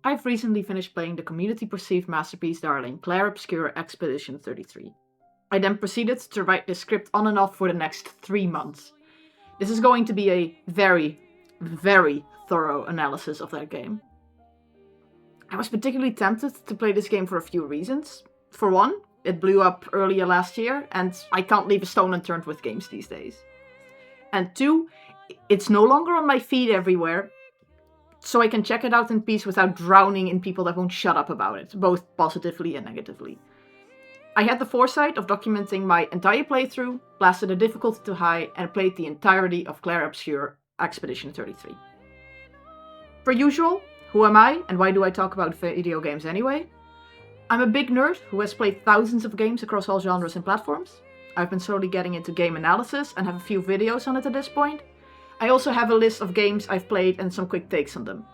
I've recently finished playing the community-perceived masterpiece darling Clair Obscur Expedition 33. I then proceeded to write this script on and off for the next 3 months. This is going to be a very, very thorough analysis of that game. I was particularly tempted to play this game for a few reasons. For one, it blew up earlier last year, and I can't leave a stone unturned with games these days. And two, it's no longer on my feed everywhere, so I can check it out in peace without drowning in people that won't shut up about it, both positively and negatively. I had the foresight of documenting my entire playthrough, blasted the difficulty to high, and played the entirety of Clair Obscur Expedition 33. Per usual, who am I and why do I talk about video games anyway? I'm a big nerd who has played thousands of games across all genres and platforms. I've been slowly getting into game analysis and have a few videos on it at this point. I also have a list of games I've played and some quick takes on them.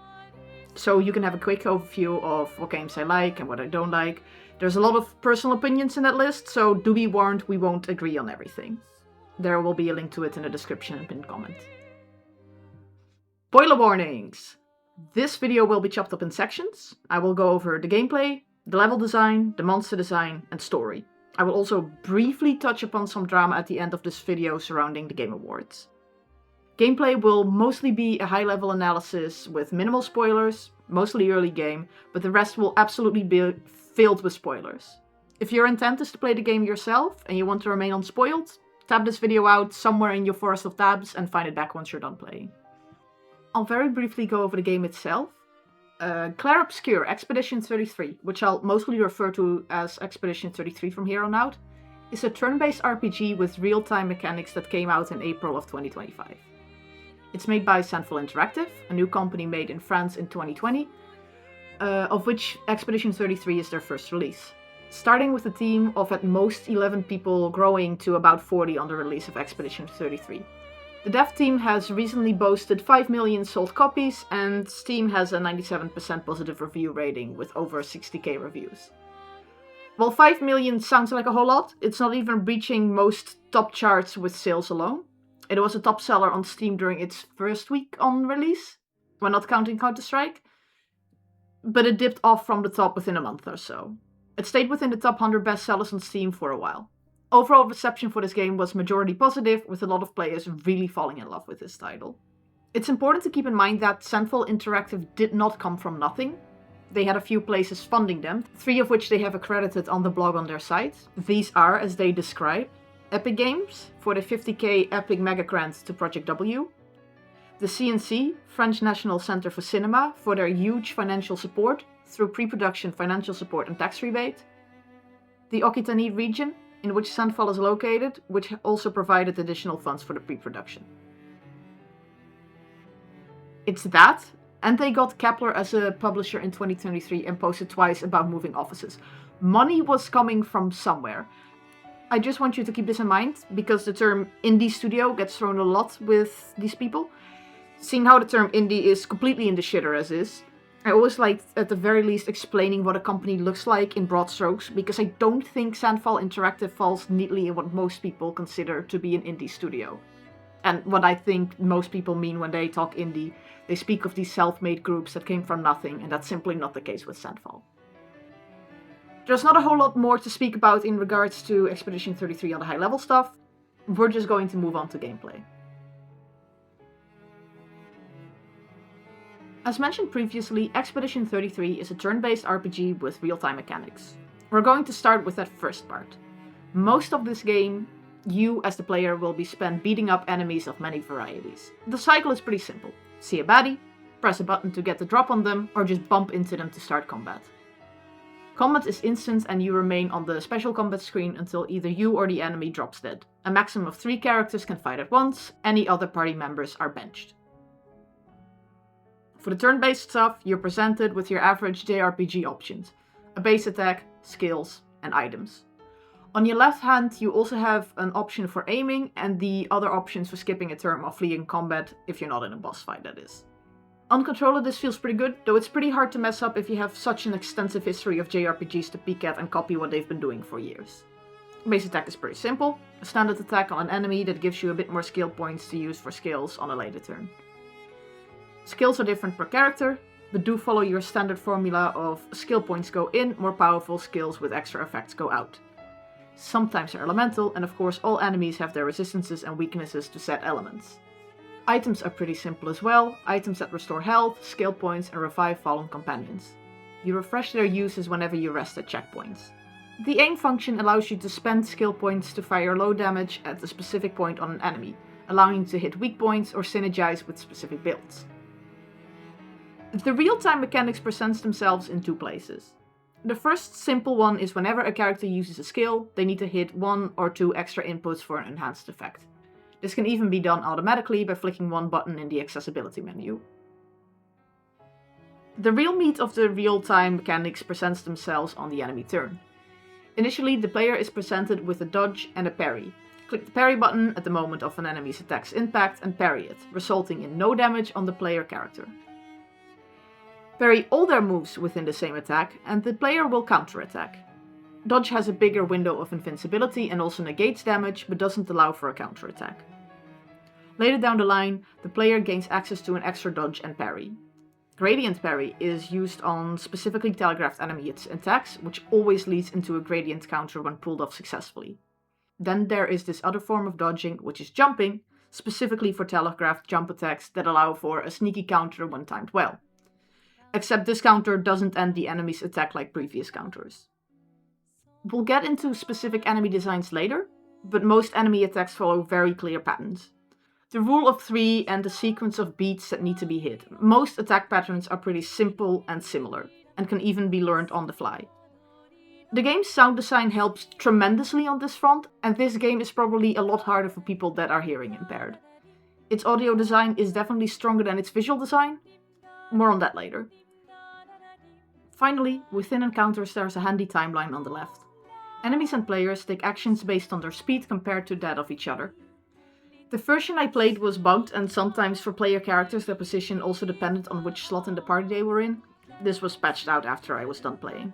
So you can have a quick overview of what games I like and what I don't like. There's a lot of personal opinions in that list, so do be warned, we won't agree on everything. There will be a link to it in the description and pinned comment. Spoiler warnings! This video will be chopped up in sections. I will go over the gameplay, the level design, the monster design, and story. I will also briefly touch upon some drama at the end of this video surrounding the Game Awards. Gameplay will mostly be a high-level analysis with minimal spoilers, mostly early game, but the rest will absolutely be filled with spoilers. If your intent is to play the game yourself and you want to remain unspoiled, tab this video out somewhere in your forest of tabs and find it back once you're done playing. I'll very briefly go over the game itself. Clair Obscur Expedition 33, which I'll mostly refer to as Expedition 33 from here on out, is a turn-based RPG with real-time mechanics that came out in April of 2025. It's made by Sandful Interactive, a new company made in France in 2020, of which Expedition 33 is their first release. Starting with a team of at most 11 people growing to about 40 on the release of Expedition 33. The dev team has recently boasted 5 million sold copies, and Steam has a 97% positive review rating with over 60k reviews. While 5 million sounds like a whole lot, it's not even reaching most top charts with sales alone. It was a top seller on Steam during its first week on release, when not counting Counter-Strike, but it dipped off from the top within a month or so. It stayed within the top 100 bestsellers on Steam for a while. Overall reception for this game was majority positive, with a lot of players really falling in love with this title. It's important to keep in mind that Sandful Interactive did not come from nothing. They had a few places funding them, 3 of which they have accredited on the blog on their site. These are, as they describe, Epic Games for the 50k Epic Mega Grant to Project W, the CNC, French National Center for Cinema, for their huge financial support through pre-production financial support and tax rebate, the Occitanie region, in which Sandful is located, which also provided additional funds for the pre-production. It's that, and they got Kepler as a publisher in 2023 and posted twice about moving offices. Money was coming from somewhere. I just want you to keep this in mind, because the term indie studio gets thrown a lot with these people. Seeing how the term indie is completely in the shitter as is, I always like, at the very least, explaining what a company looks like in broad strokes, because I don't think Sandful Interactive falls neatly in what most people consider to be an indie studio. And what I think most people mean when they talk indie, they speak of these self-made groups that came from nothing, and that's simply not the case with Sandful. There's not a whole lot more to speak about in regards to Expedition 33 on the high-level stuff. We're just going to move on to gameplay. As mentioned previously, Expedition 33 is a turn-based RPG with real-time mechanics. We're going to start with that first part. Most of this game, you as the player will be spent beating up enemies of many varieties. The cycle is pretty simple. See a baddie, press a button to get the drop on them, or just bump into them to start combat. Combat is instant and you remain on the special combat screen until either you or the enemy drops dead. A maximum of 3 characters can fight at once, any other party members are benched. For the turn-based stuff, you're presented with your average JRPG options, a base attack, skills, and items. On your left hand, you also have an option for aiming and the other options for skipping a turn or fleeing combat, if you're not in a boss fight that is. On controller this feels pretty good, though it's pretty hard to mess up if you have such an extensive history of JRPGs to peek at and copy what they've been doing for years. Base attack is pretty simple, a standard attack on an enemy that gives you a bit more skill points to use for skills on a later turn. Skills are different per character. but do follow your standard formula of skill points go in, more powerful skills with extra effects go out. Sometimes they're elemental, and of course all enemies have their resistances and weaknesses to set elements. Items are pretty simple as well, items that restore health, skill points and revive fallen companions. You refresh their uses whenever you rest at checkpoints. The aim function allows you to spend skill points to fire low damage at a specific point on an enemy, allowing you to hit weak points or synergize with specific builds. The real-time mechanics present themselves in two places. The first simple one is whenever a character uses a skill, they need to hit 1 or 2 extra inputs for an enhanced effect. This can even be done automatically by flicking one button in the accessibility menu. The real meat of the real-time mechanics presents themselves on the enemy turn. Initially, the player is presented with a dodge and a parry. Click the parry button at the moment of an enemy's attack's impact and parry it, resulting in no damage on the player character. Parry all their moves within the same attack, and the player will counterattack. Dodge has a bigger window of invincibility and also negates damage, but doesn't allow for a counterattack. Later down the line, the player gains access to an extra dodge and parry. Gradient parry is used on specifically telegraphed enemy attacks, which always leads into a gradient counter when pulled off successfully. Then there is this other form of dodging, which is jumping, specifically for telegraphed jump attacks that allow for a sneaky counter when timed well. Except this counter doesn't end the enemy's attack like previous counters. We'll get into specific enemy designs later, but most enemy attacks follow very clear patterns. The rule of 3 and the sequence of beats that need to be hit. Most attack patterns are pretty simple and similar, and can even be learned on the fly. The game's sound design helps tremendously on this front, and this game is probably a lot harder for people that are hearing impaired. Its audio design is definitely stronger than its visual design. More on that later. Finally, within encounters there's a handy timeline on the left. Enemies and players take actions based on their speed compared to that of each other. The version I played was bugged, and sometimes for player characters their position also depended on which slot in the party they were in. This was patched out after I was done playing.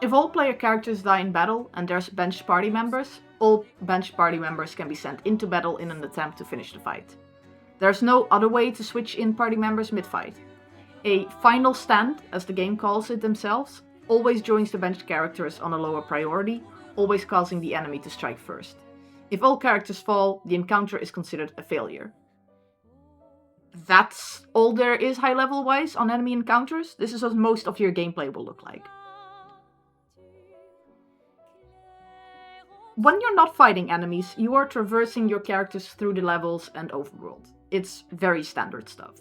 If all player characters die in battle and there's benched party members, all benched party members can be sent into battle in an attempt to finish the fight. There's no other way to switch in party members mid-fight. A final stand, as the game calls it themselves, always joins the benched characters on a lower priority, always causing the enemy to strike first. If all characters fall, the encounter is considered a failure. That's all there is high level wise on enemy encounters. This is what most of your gameplay will look like. When you're not fighting enemies, you are traversing your characters through the levels and overworld. It's very standard stuff.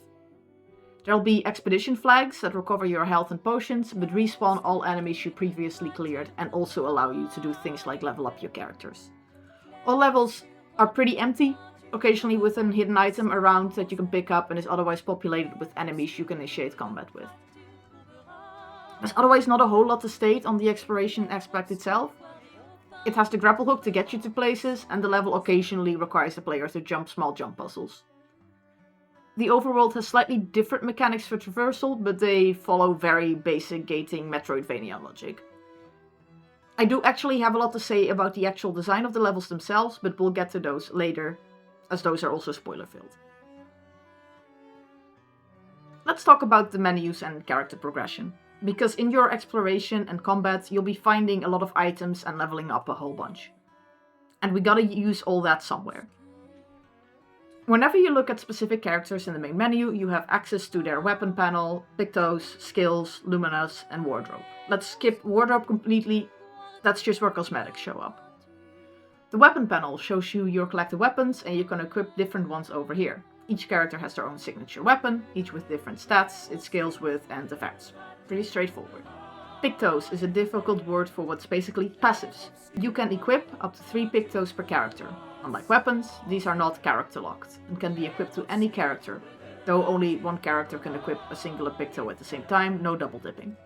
There'll be expedition flags that recover your health and potions, but respawn all enemies you previously cleared and also allow you to do things like level up your characters. All levels are pretty empty, occasionally with a hidden item around that you can pick up and is otherwise populated with enemies you can initiate combat with. There's otherwise not a whole lot to state on the exploration aspect itself. It has the grapple hook to get you to places, and the level occasionally requires the player to jump small jump puzzles. The overworld has slightly different mechanics for traversal, but they follow very basic gating Metroidvania logic. I do actually have a lot to say about the actual design of the levels themselves, but we'll get to those later, as those are also spoiler-filled. Let's talk about the menus and character progression, because in your exploration and combat you'll be finding a lot of items and leveling up a whole bunch. And we gotta use all that somewhere. Whenever you look at specific characters in the main menu, you have access to their weapon panel, pictos, skills, luminas, and wardrobe. Let's skip wardrobe completely, that's just where cosmetics show up. The weapon panel shows you your collected weapons, and you can equip different ones over here. Each character has their own signature weapon, each with different stats, it scales with, and effects. Pretty straightforward. Pictos is a difficult word for what's basically passives. You can equip up to 3 pictos per character. Unlike weapons, these are not character locked, and can be equipped to any character, though only one character can equip a singular picto at the same time, no double dipping.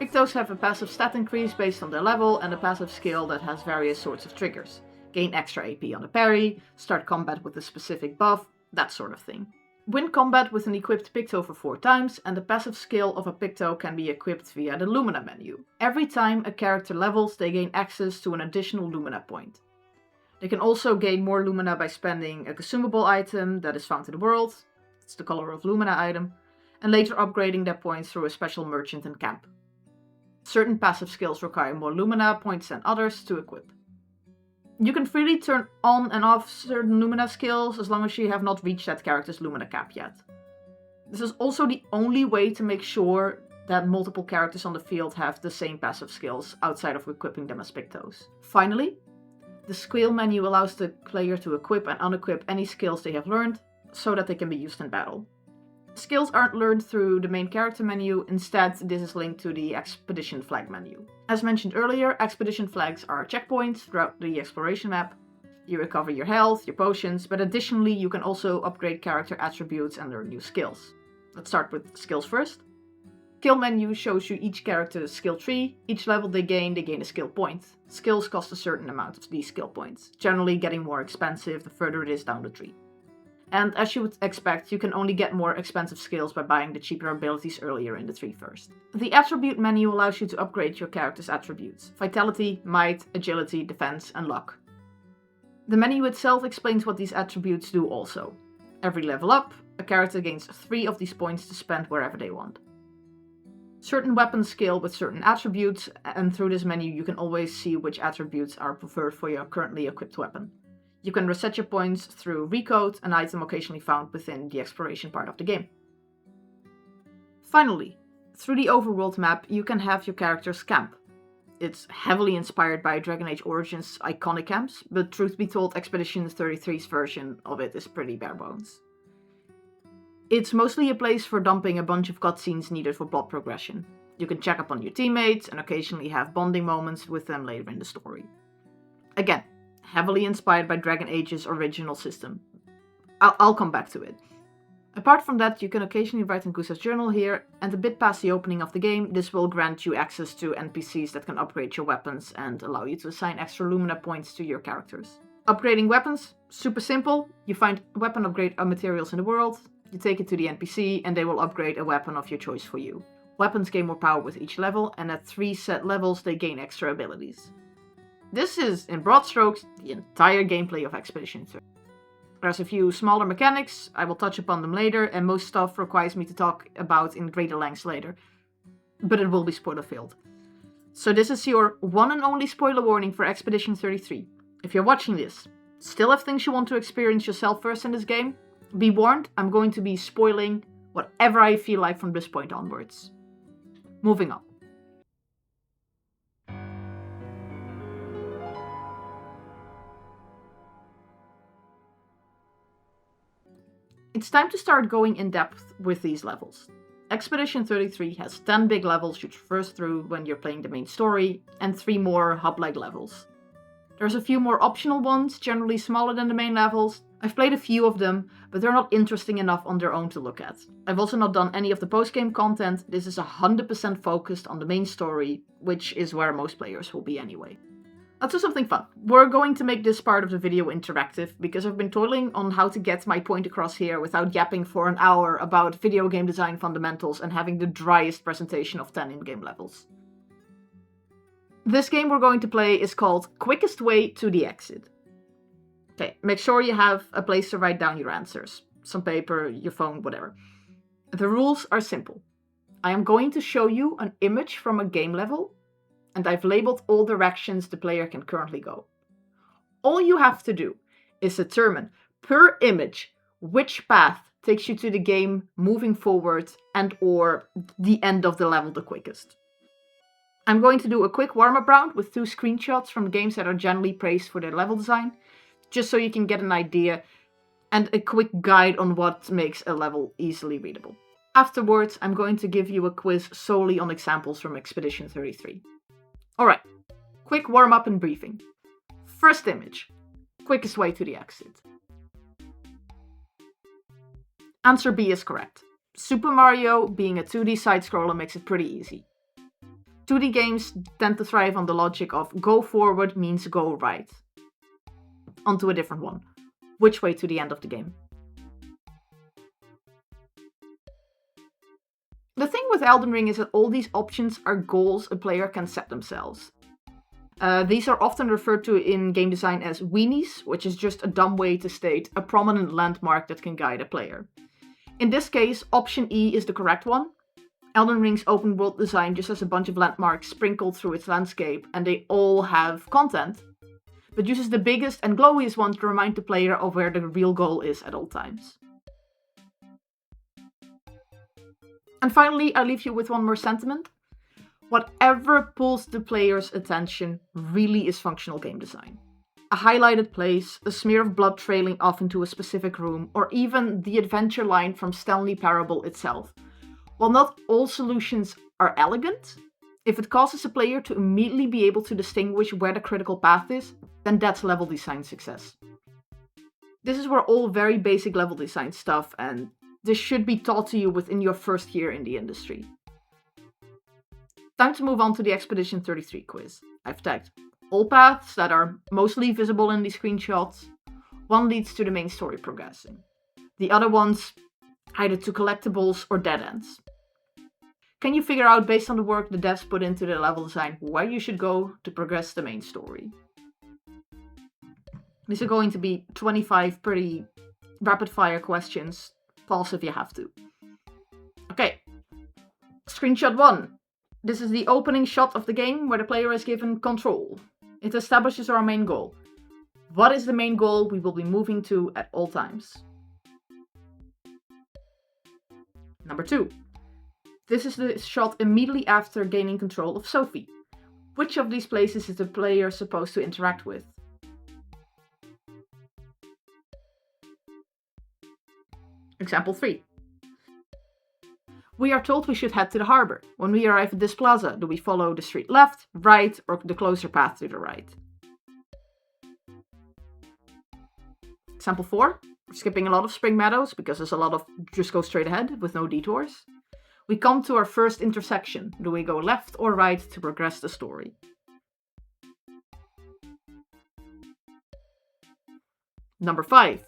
Pictos have a passive stat increase based on their level, and a passive skill that has various sorts of triggers. Gain extra AP on a parry, start combat with a specific buff, that sort of thing. Win combat with an equipped picto for 4 times, and the passive skill of a picto can be equipped via the Lumina menu. Every time a character levels, they gain access to an additional Lumina point. They can also gain more Lumina by spending a consumable item that is found in the world, it's the Color of Lumina item, and later upgrading their points through a special merchant and camp. Certain passive skills require more Lumina points than others to equip. You can freely turn on and off certain Lumina skills as long as you have not reached that character's Lumina cap yet. This is also the only way to make sure that multiple characters on the field have the same passive skills outside of equipping them as Pictos. Finally, the skill menu allows the player to equip and unequip any skills they have learned so that they can be used in battle. Skills aren't learned through the main character menu, instead this is linked to the expedition flag menu. As mentioned earlier, expedition flags are checkpoints throughout the exploration map. You recover your health, your potions, but additionally you can also upgrade character attributes and learn new skills. Let's start with skills first. Skill menu shows you each character's skill tree. Each level they gain a skill point. Skills cost a certain amount of these skill points, generally getting more expensive the further it is down the tree. And as you would expect, you can only get more expensive skills by buying the cheaper abilities earlier in the tree first. The attribute menu allows you to upgrade your character's attributes: vitality, might, agility, defense, and luck. The menu itself explains what these attributes do also. Every level up, a character gains 3 of these points to spend wherever they want. Certain weapons scale with certain attributes, and through this menu you can always see which attributes are preferred for your currently equipped weapon. You can reset your points through recode, an item occasionally found within the exploration part of the game. Finally, through the overworld map you can have your character's camp. It's heavily inspired by Dragon Age Origins' iconic camps, but truth be told, Expedition 33's version of it is pretty bare bones. It's mostly a place for dumping a bunch of cutscenes needed for plot progression. You can check up on your teammates and occasionally have bonding moments with them later in the story. Again, heavily inspired by Dragon Age's original system. I'll come back to it. Apart from that, you can occasionally write in Gusta's journal here, and a bit past the opening of the game, this will grant you access to NPCs that can upgrade your weapons and allow you to assign extra Lumina points to your characters. Upgrading weapons, super simple. You find weapon upgrade materials in the world, you take it to the NPC, and they will upgrade a weapon of your choice for you. Weapons gain more power with each level, and at 3 set levels they gain extra abilities. This is, in broad strokes, the entire gameplay of Expedition 3. There's a few smaller mechanics, I will touch upon them later, and most stuff requires me to talk about in greater lengths later. But it will be spoiler-filled. So this is your one and only spoiler warning for Expedition 33. If you're watching this, still have things you want to experience yourself first in this game, be warned, I'm going to be spoiling whatever I feel like from this point onwards. Moving on. It's time to start going in depth with these levels. Expedition 33 has 10 big levels you traverse through when you're playing the main story, and 3 more hub-like levels. There's a few more optional ones, generally smaller than the main levels. I've played a few of them, but they're not interesting enough on their own to look at. I've also not done any of the post-game content. This is 100% focused on the main story, which is where most players will be anyway. Let's do something fun. We're going to make this part of the video interactive, because I've been toiling on how to get my point across here without yapping for an hour about video game design fundamentals and having the driest presentation of 10 in-game levels. This game we're going to play is called Quickest Way to the Exit. Okay, make sure you have a place to write down your answers. Some paper, your phone, whatever. The rules are simple. I am going to show you an image from a game level, and I've labeled all directions the player can currently go. All you have to do is determine per image which path takes you to the game moving forward and or the end of the level the quickest. I'm going to do a quick warm-up round with 2 screenshots from games that are generally praised for their level design, just so you can get an idea and a quick guide on what makes a level easily readable. Afterwards, I'm going to give you a quiz solely on examples from Expedition 33. Alright, quick warm-up and briefing. First image, quickest way to the exit. Answer B is correct. Super Mario, being a 2D side-scroller, makes it pretty easy. 2D games tend to thrive on the logic of go forward means go right. Onto a different one. Which way to the end of the game? The thing with Elden Ring is that all these options are goals a player can set themselves. These are often referred to in game design as weenies, which is just a dumb way to state a prominent landmark that can guide a player. In this case, option E is the correct one. Elden Ring's open world design just has a bunch of landmarks sprinkled through its landscape, and they all have content, but uses the biggest and glowiest one to remind the player of where the real goal is at all times. And finally, I leave you with one more sentiment. Whatever pulls the player's attention really is functional game design. A highlighted place, a smear of blood trailing off into a specific room, or even the adventure line from Stanley Parable itself. While not all solutions are elegant, if it causes a player to immediately be able to distinguish where the critical path is, then that's level design success. This is where all very basic level design stuff, and this should be taught to you within your first year in the industry. Time to move on to the Expedition 33 quiz. I've tagged all paths that are mostly visible in these screenshots. One leads to the main story progressing. The other ones either to collectibles or dead ends. Can you figure out, based on the work the devs put into the level design, where you should go to progress the main story? These are going to be 25 pretty rapid fire questions. Pause if you have to. Okay, screenshot 1. This is the opening shot of the game where the player is given control. It establishes our main goal. What is the main goal we will be moving to at all times? Number 2. This is the shot immediately after gaining control of Sophie. Which of these places is the player supposed to interact with? Example 3. We are told we should head to the harbor. When we arrive at this plaza, do we follow the street left, right, or the closer path to the right? Example 4. We're skipping a lot of Spring Meadows because there's a lot of just go straight ahead with no detours. We come to our first intersection. Do we go left or right to progress the story? Number 5.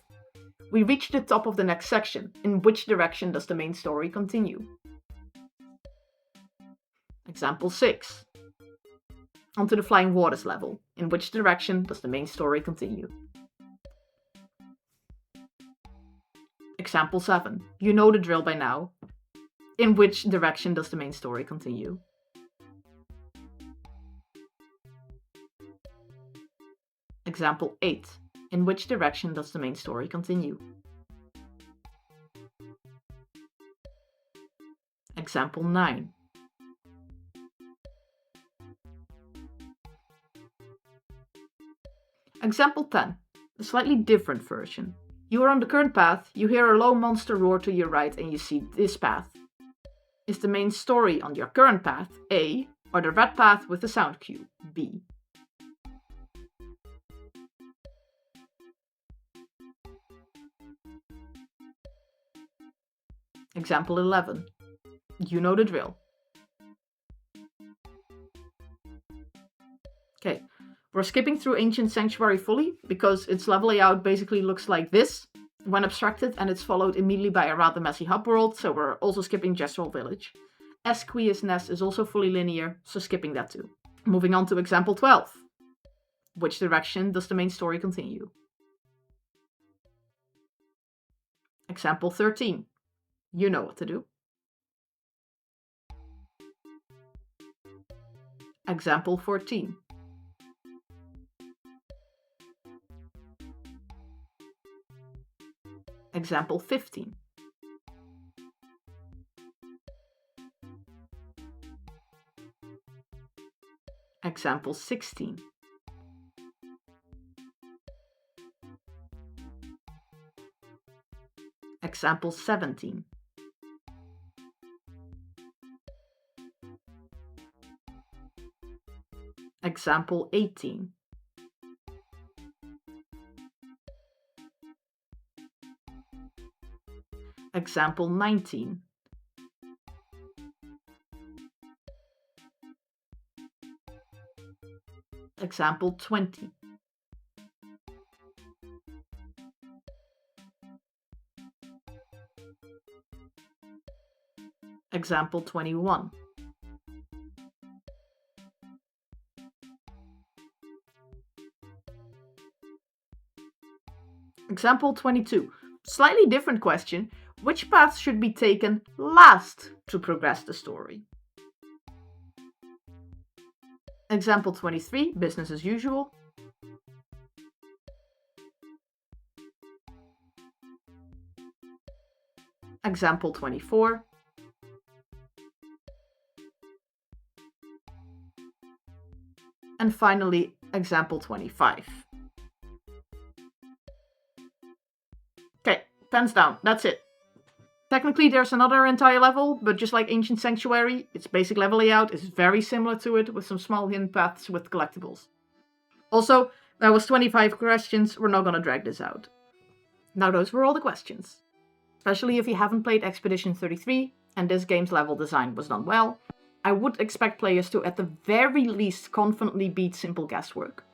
We reach the top of the next section. In which direction does the main story continue? Example 6. Onto the Flying Waters level. In which direction does the main story continue? Example 7. You know the drill by now. In which direction does the main story continue? Example 8. In which direction does the main story continue? Example 9. Example 10. A slightly different version. You are on the current path, you hear a low monster roar to your right and you see this path. Is the main story on your current path A, or the red path with the sound cue B? Example 11. You know the drill. Okay, we're skipping through Ancient Sanctuary fully because its level layout basically looks like this when abstracted, and it's followed immediately by a rather messy hub world, so we're also skipping Gestural Village. Esquius Nest is also fully linear, so skipping that too. Moving on to example 12. Which direction does the main story continue? Example 13. You know what to do. Example 14. Example 15. Example 16. Example 17. Example 18. Example 19. Example 20. Example 21. Example 22. Slightly different question. Which paths should be taken last to progress the story? Example 23, business as usual. Example 24. And finally, example 25. Okay, pens down, that's it. Technically there's another entire level, but just like Ancient Sanctuary, its basic level layout is very similar to it, with some small hidden paths with collectibles. Also, that was 25 questions, we're not gonna drag this out. Now those were all the questions. Especially if you haven't played Expedition 33, and this game's level design was done well, I would expect players to at the very least confidently beat simple guesswork.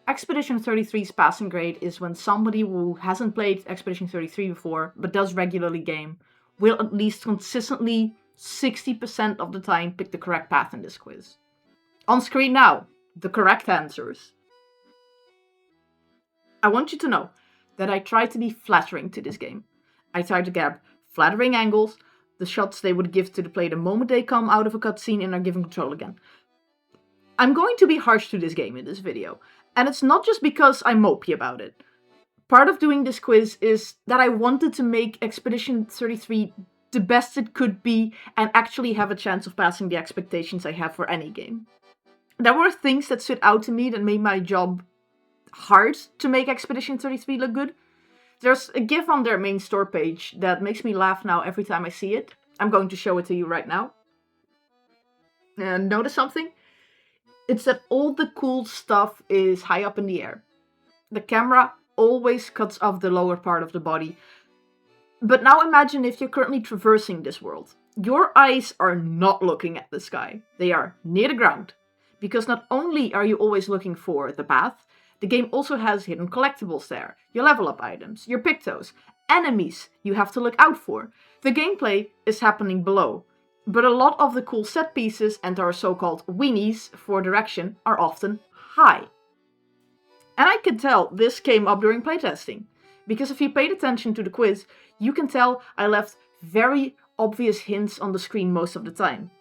Expedition 33's passing grade is when somebody who hasn't played Expedition 33 before, but does regularly game, will at least consistently 60% of the time pick the correct path in this quiz. On screen now, the correct answers. I want you to know that I try to be flattering to this game. I try to grab flattering angles, the shots they would give to the player the moment they come out of a cutscene and are given control again. I'm going to be harsh to this game in this video, and it's not just because I'm mopey about it. Part of doing this quiz is that I wanted to make Expedition 33 the best it could be and actually have a chance of passing the expectations I have for any game. There were things that stood out to me that made my job hard to make Expedition 33 look good. There's a GIF on their main store page that makes me laugh now every time I see it. I'm going to show it to you right now. And notice something? It's that all the cool stuff is high up in the air. The camera always cuts off the lower part of the body. But now imagine if you're currently traversing this world. Your eyes are not looking at the sky. They are near the ground. Because not only are you always looking for the path, the game also has hidden collectibles there, your level up items, your pictos, enemies you have to look out for. The gameplay is happening below, but a lot of the cool set pieces and our so-called weenies for direction are often high. And I can tell this came up during playtesting, because if you paid attention to the quiz, you can tell I left very obvious hints on the screen most of the time.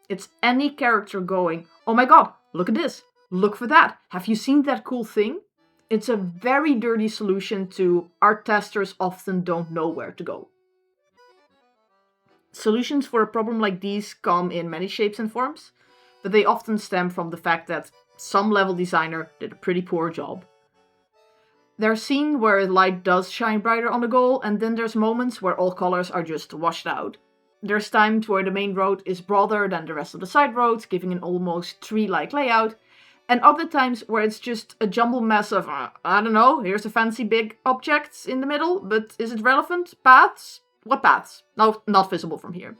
It's any character going, oh my god, look at this. Look for that. Have you seen that cool thing? It's a very dirty solution to art testers often don't know where to go. Solutions for a problem like these come in many shapes and forms, but they often stem from the fact that some level designer did a pretty poor job. There's scenes where light does shine brighter on the goal, and then there's moments where all colors are just washed out. There's times where the main road is broader than the rest of the side roads, giving an almost tree-like layout, and other times where it's just a jumbled mess of, I don't know, here's a fancy big object in the middle, but is it relevant? Paths? What paths? No, not visible from here.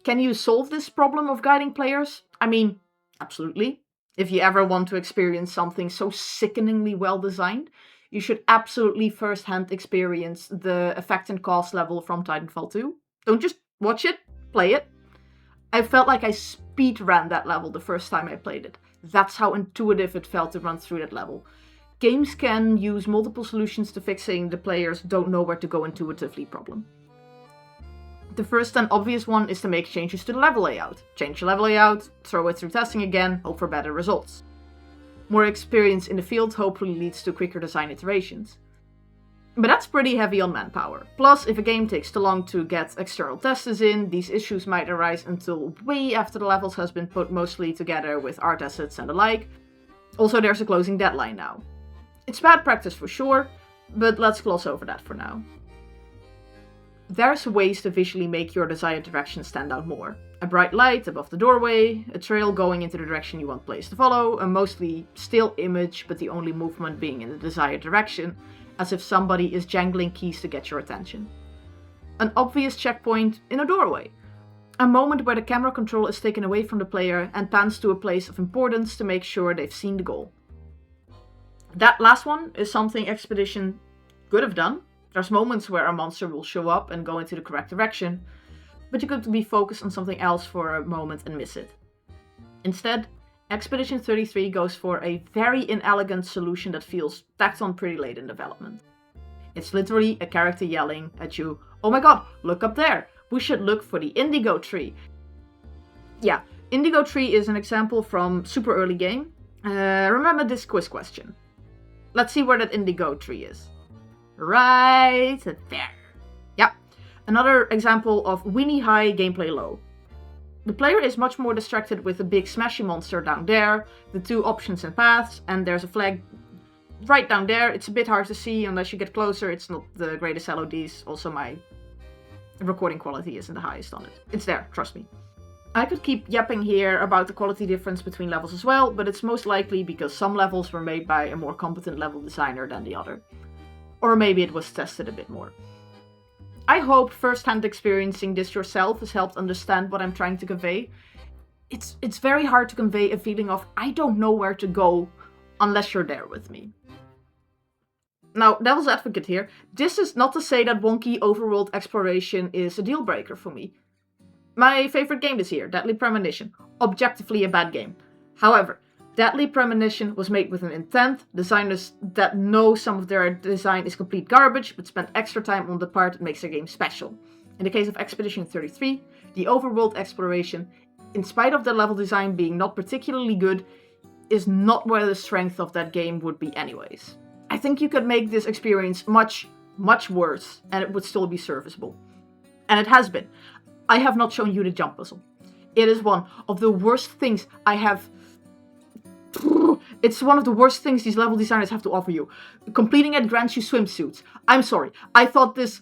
Can you solve this problem of guiding players? I mean, absolutely. If you ever want to experience something so sickeningly well designed, you should absolutely first-hand experience the effect and cost level from Titanfall 2. Don't just watch it, play it. I felt like I speedran that level the first time I played it. That's how intuitive it felt to run through that level. Games can use multiple solutions to fixing the players don't know where to go intuitively problem. The first and obvious one is to make changes to the level layout. Change the level layout, throw it through testing again, hope for better results. More experience in the field hopefully leads to quicker design iterations. But that's pretty heavy on manpower. Plus, if a game takes too long to get external testers in, these issues might arise until way after the levels has been put mostly together with art assets and the like. Also, there's a closing deadline now. It's bad practice for sure, but let's gloss over that for now. There's ways to visually make your desired direction stand out more. A bright light above the doorway, a trail going into the direction you want players to follow, a mostly still image but the only movement being in the desired direction, as if somebody is jangling keys to get your attention. An obvious checkpoint in a doorway. A moment where the camera control is taken away from the player and pans to a place of importance to make sure they've seen the goal. That last one is something Expedition could have done. There's moments where a monster will show up and go into the correct direction, but you could be focused on something else for a moment and miss it. Instead, Expedition 33 goes for a very inelegant solution that feels tacked on pretty late in development. It's literally a character yelling at you, "Oh my god, look up there! We should look for the indigo tree." Yeah, indigo tree is an example from super early game. Remember this quiz question. Let's see where that indigo tree is. Right there. Yep. Another example of weenie high, gameplay low. The player is much more distracted with the big smashy monster down there, the two options and paths, and there's a flag right down there. It's a bit hard to see unless you get closer. It's not the greatest LODs. Also, my recording quality isn't the highest on it. It's there, trust me. I could keep yapping here about the quality difference between levels as well, but it's most likely because some levels were made by a more competent level designer than the other. Or maybe it was tested a bit more. I hope first-hand experiencing this yourself has helped understand what I'm trying to convey. It's very hard to convey a feeling of I don't know where to go unless you're there with me. Now, devil's advocate here, this is not to say that wonky overworld exploration is a deal breaker for me. My favorite game this year, Deadly Premonition. Objectively a bad game. However, Deadly Premonition was made with an intent. Designers that know some of their design is complete garbage, but spend extra time on the part that makes their game special. In the case of Expedition 33, the overworld exploration, in spite of the level design being not particularly good, is not where the strength of that game would be anyways. I think you could make this experience much, much worse, and it would still be serviceable. And it has been. I have not shown you the jump puzzle. It is one of the worst things I have... It's one of the worst things these level designers have to offer you. Completing it grants you swimsuits. I'm sorry. I thought this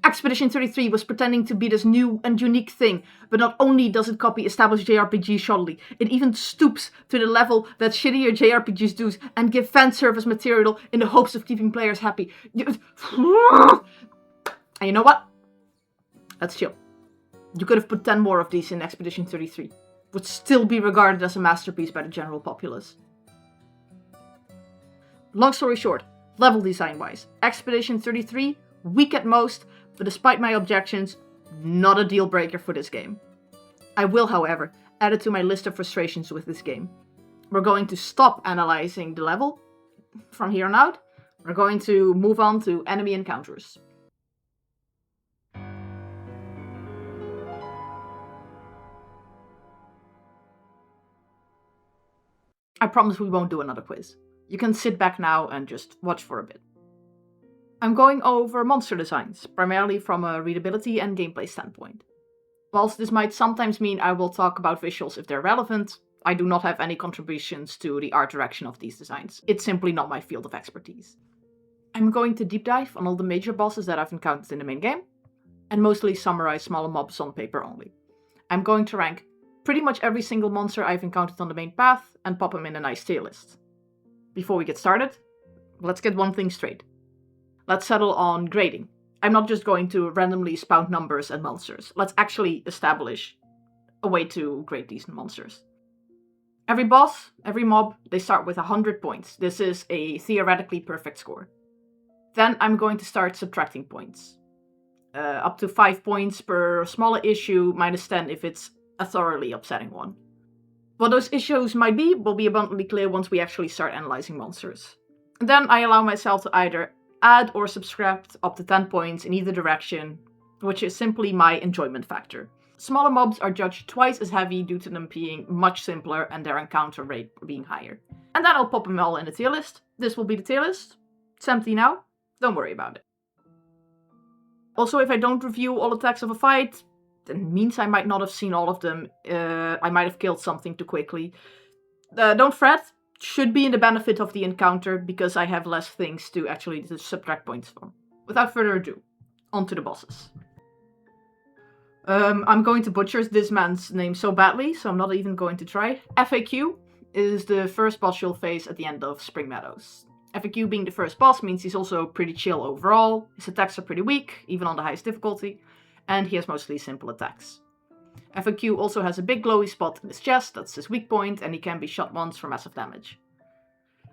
Expedition 33 was pretending to be this new and unique thing, but not only does it copy established JRPGs shoddily, it even stoops to the level that shittier JRPGs do and give fan service material in the hopes of keeping players happy. And you know what? Let's chill. You could have put 10 more of these in Expedition 33. Would still be regarded as a masterpiece by the general populace. Long story short, level design wise, Expedition 33, weak at most, but despite my objections, not a deal breaker for this game. I will, however, add it to my list of frustrations with this game. We're going to stop analyzing the level from here on out. We're going to move on to enemy encounters. I promise we won't do another quiz. You can sit back now and just watch for a bit. I'm going over monster designs, primarily from a readability and gameplay standpoint. Whilst this might sometimes mean I will talk about visuals if they're relevant, I do not have any contributions to the art direction of these designs. It's simply not my field of expertise. I'm going to deep dive on all the major bosses that I've encountered in the main game, and mostly summarize smaller mobs on paper only. I'm going to rank pretty much every single monster I've encountered on the main path and pop them in a nice tier list. Before we get started, let's get one thing straight. Let's settle on grading. I'm not just going to randomly spout numbers and monsters. Let's actually establish a way to grade these monsters. Every boss, every mob, they start with 100 points. This is a theoretically perfect score. Then I'm going to start subtracting points. Up to 5 points per smaller issue, minus 10 if it's a thoroughly upsetting one. What those issues might be will be abundantly clear once we actually start analyzing monsters. And then I allow myself to either add or subtract up to 10 points in either direction, which is simply my enjoyment factor. Smaller mobs are judged twice as heavy due to them being much simpler and their encounter rate being higher. And then I'll pop them all in a tier list. This will be the tier list. It's empty now. Don't worry about it. Also, if I don't review all attacks of a fight, that means I might not have seen all of them. I might have killed something too quickly. Don't fret. Should be in the benefit of the encounter because I have less things to actually subtract points from. Without further ado, on to the bosses. I'm going to butcher this man's name so badly, so I'm not even going to try. Évêque is the first boss you'll face at the end of Spring Meadows. Évêque being the first boss means he's also pretty chill overall. His attacks are pretty weak, even on the highest difficulty, and he has mostly simple attacks. Évêque also has a big glowy spot in his chest, that's his weak point, and he can be shot once for massive damage.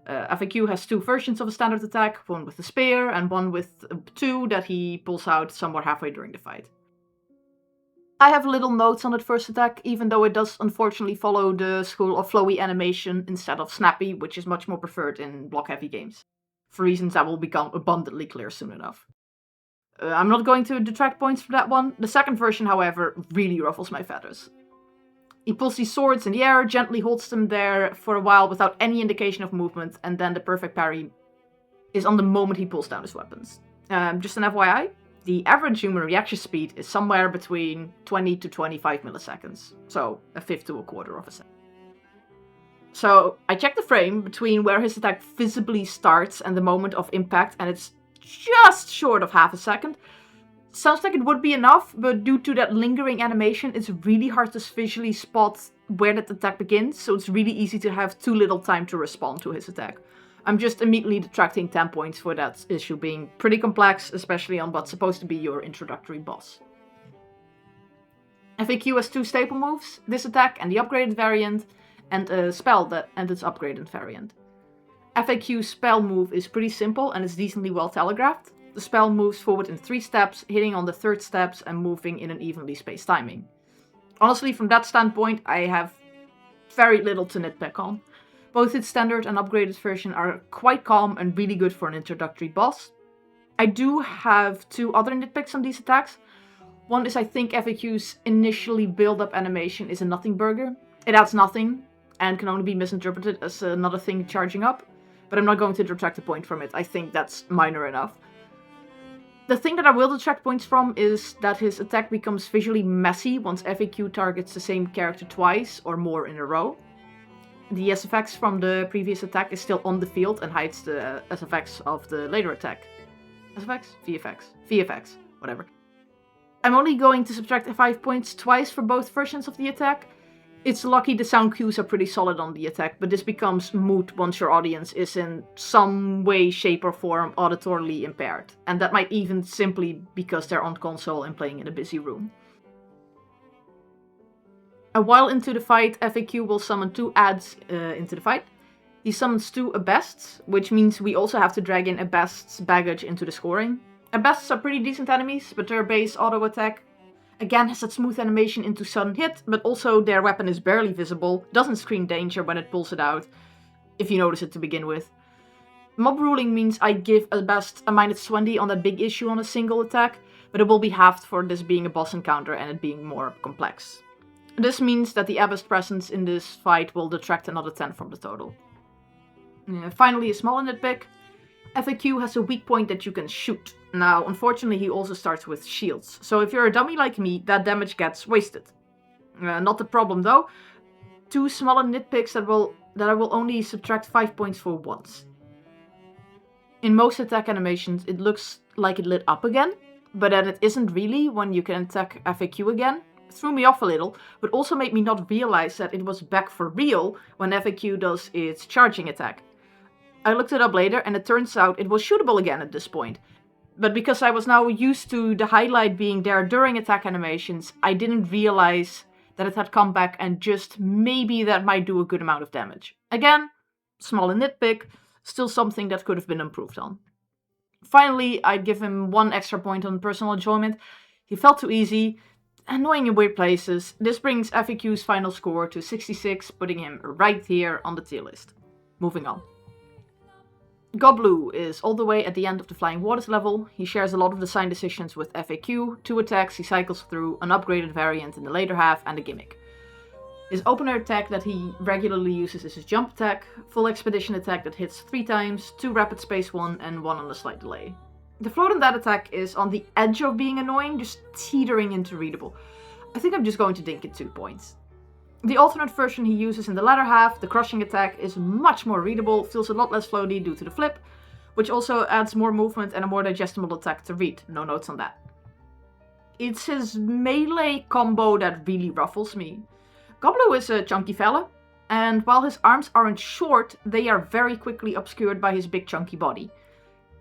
Évêque has two versions of a standard attack, one with a spear and one with two that he pulls out somewhere halfway during the fight. I have little notes on that first attack, even though it does unfortunately follow the school of flowy animation instead of snappy, which is much more preferred in block-heavy games. for reasons that will become abundantly clear soon enough. I'm not going to detract points for that one. The second version, however, really ruffles my feathers. He pulls these swords in the air, gently holds them there for a while without any indication of movement, and then the perfect parry is on the moment he pulls down his weapons. Just an FYI, the average human reaction speed is somewhere between 20 to 25 milliseconds, so a fifth to a quarter of a second. So I checked the frame between where his attack visibly starts and the moment of impact, and it's just short of half a second. Sounds like it would be enough, but due to that lingering animation, it's really hard to visually spot where that attack begins, so it's really easy to have too little time to respond to his attack. I'm just immediately detracting 10 points for that issue being pretty complex, especially on what's supposed to be your introductory boss. FAQ has 2 staple moves, this attack and the upgraded variant, and a spell and its upgraded variant. FAQ's spell move is pretty simple and it's decently well telegraphed. The spell moves forward in 3 steps, hitting on the 3rd steps and moving in an evenly spaced timing. Honestly, from that standpoint, I have very little to nitpick on. Both its standard and upgraded version are quite calm and really good for an introductory boss. I do have 2 other nitpicks on these attacks. One is I think FAQ's initially build-up animation is a nothing burger. It adds nothing and can only be misinterpreted as another thing charging up, but I'm not going to detract a point from it. I think that's minor enough. The thing that I will detract points from is that his attack becomes visually messy once FAQ targets the same character twice or more in a row. The SFX from the previous attack is still on the field and hides the SFX of the later attack. SFX? VFX? VFX. Whatever. I'm only going to subtract 5 points twice for both versions of the attack. It's lucky the sound cues are pretty solid on the attack, but this becomes moot once your audience is in some way, shape or form auditorily impaired. And that might even simply because they're on console and playing in a busy room. A while into the fight, FAQ will summon 2 adds into the fight. He summons 2 Abests, which means we also have to drag in Abest's baggage into the scoring. Abests are pretty decent enemies, but their base auto attack again has that smooth animation into sudden hit, but also their weapon is barely visible, doesn't scream danger when it pulls it out, if you notice it to begin with. Mob ruling means I give a best a -20 on that big issue on a single attack, but it will be halved for this being a boss encounter and it being more complex. This means that the Abbess presence in this fight will detract another 10 from the total. Finally, a smaller nitpick. FAQ has a weak point that you can shoot. Now, unfortunately, he also starts with shields, so if you're a dummy like me, that damage gets wasted. Not a problem though. 2 smaller nitpicks that I will only subtract 5 points for once. In most attack animations, it looks like it lit up again, but then it isn't really when you can attack FAQ again. It threw me off a little, but also made me not realize that it was back for real when FAQ does its charging attack. I looked it up later and it turns out it was shootable again at this point. But because I was now used to the highlight being there during attack animations, I didn't realize that it had come back and just maybe that might do a good amount of damage. Again, small nitpick, still something that could have been improved on. Finally, I'd give him 1 extra point on personal enjoyment. He felt too easy, annoying in weird places. This brings FAQ's final score to 66, putting him right here on the tier list. Moving on. Goblu is all the way at the end of the Flying Waters level. He shares a lot of design decisions with FAQ, 2 attacks he cycles through, an upgraded variant in the later half, and a gimmick. His opener attack that he regularly uses is his jump attack, full expedition attack that hits 3 times, 2 rapid space 1 and 1 on a slight delay. The float on that attack is on the edge of being annoying, just teetering into readable. I think I'm just going to dink it 2 points. The alternate version he uses in the latter half, the crushing attack, is much more readable, feels a lot less floaty due to the flip, which also adds more movement and a more digestible attack to read. No notes on that. It's his melee combo that really ruffles me. Goblu is a chunky fella, and while his arms aren't short, they are very quickly obscured by his big chunky body.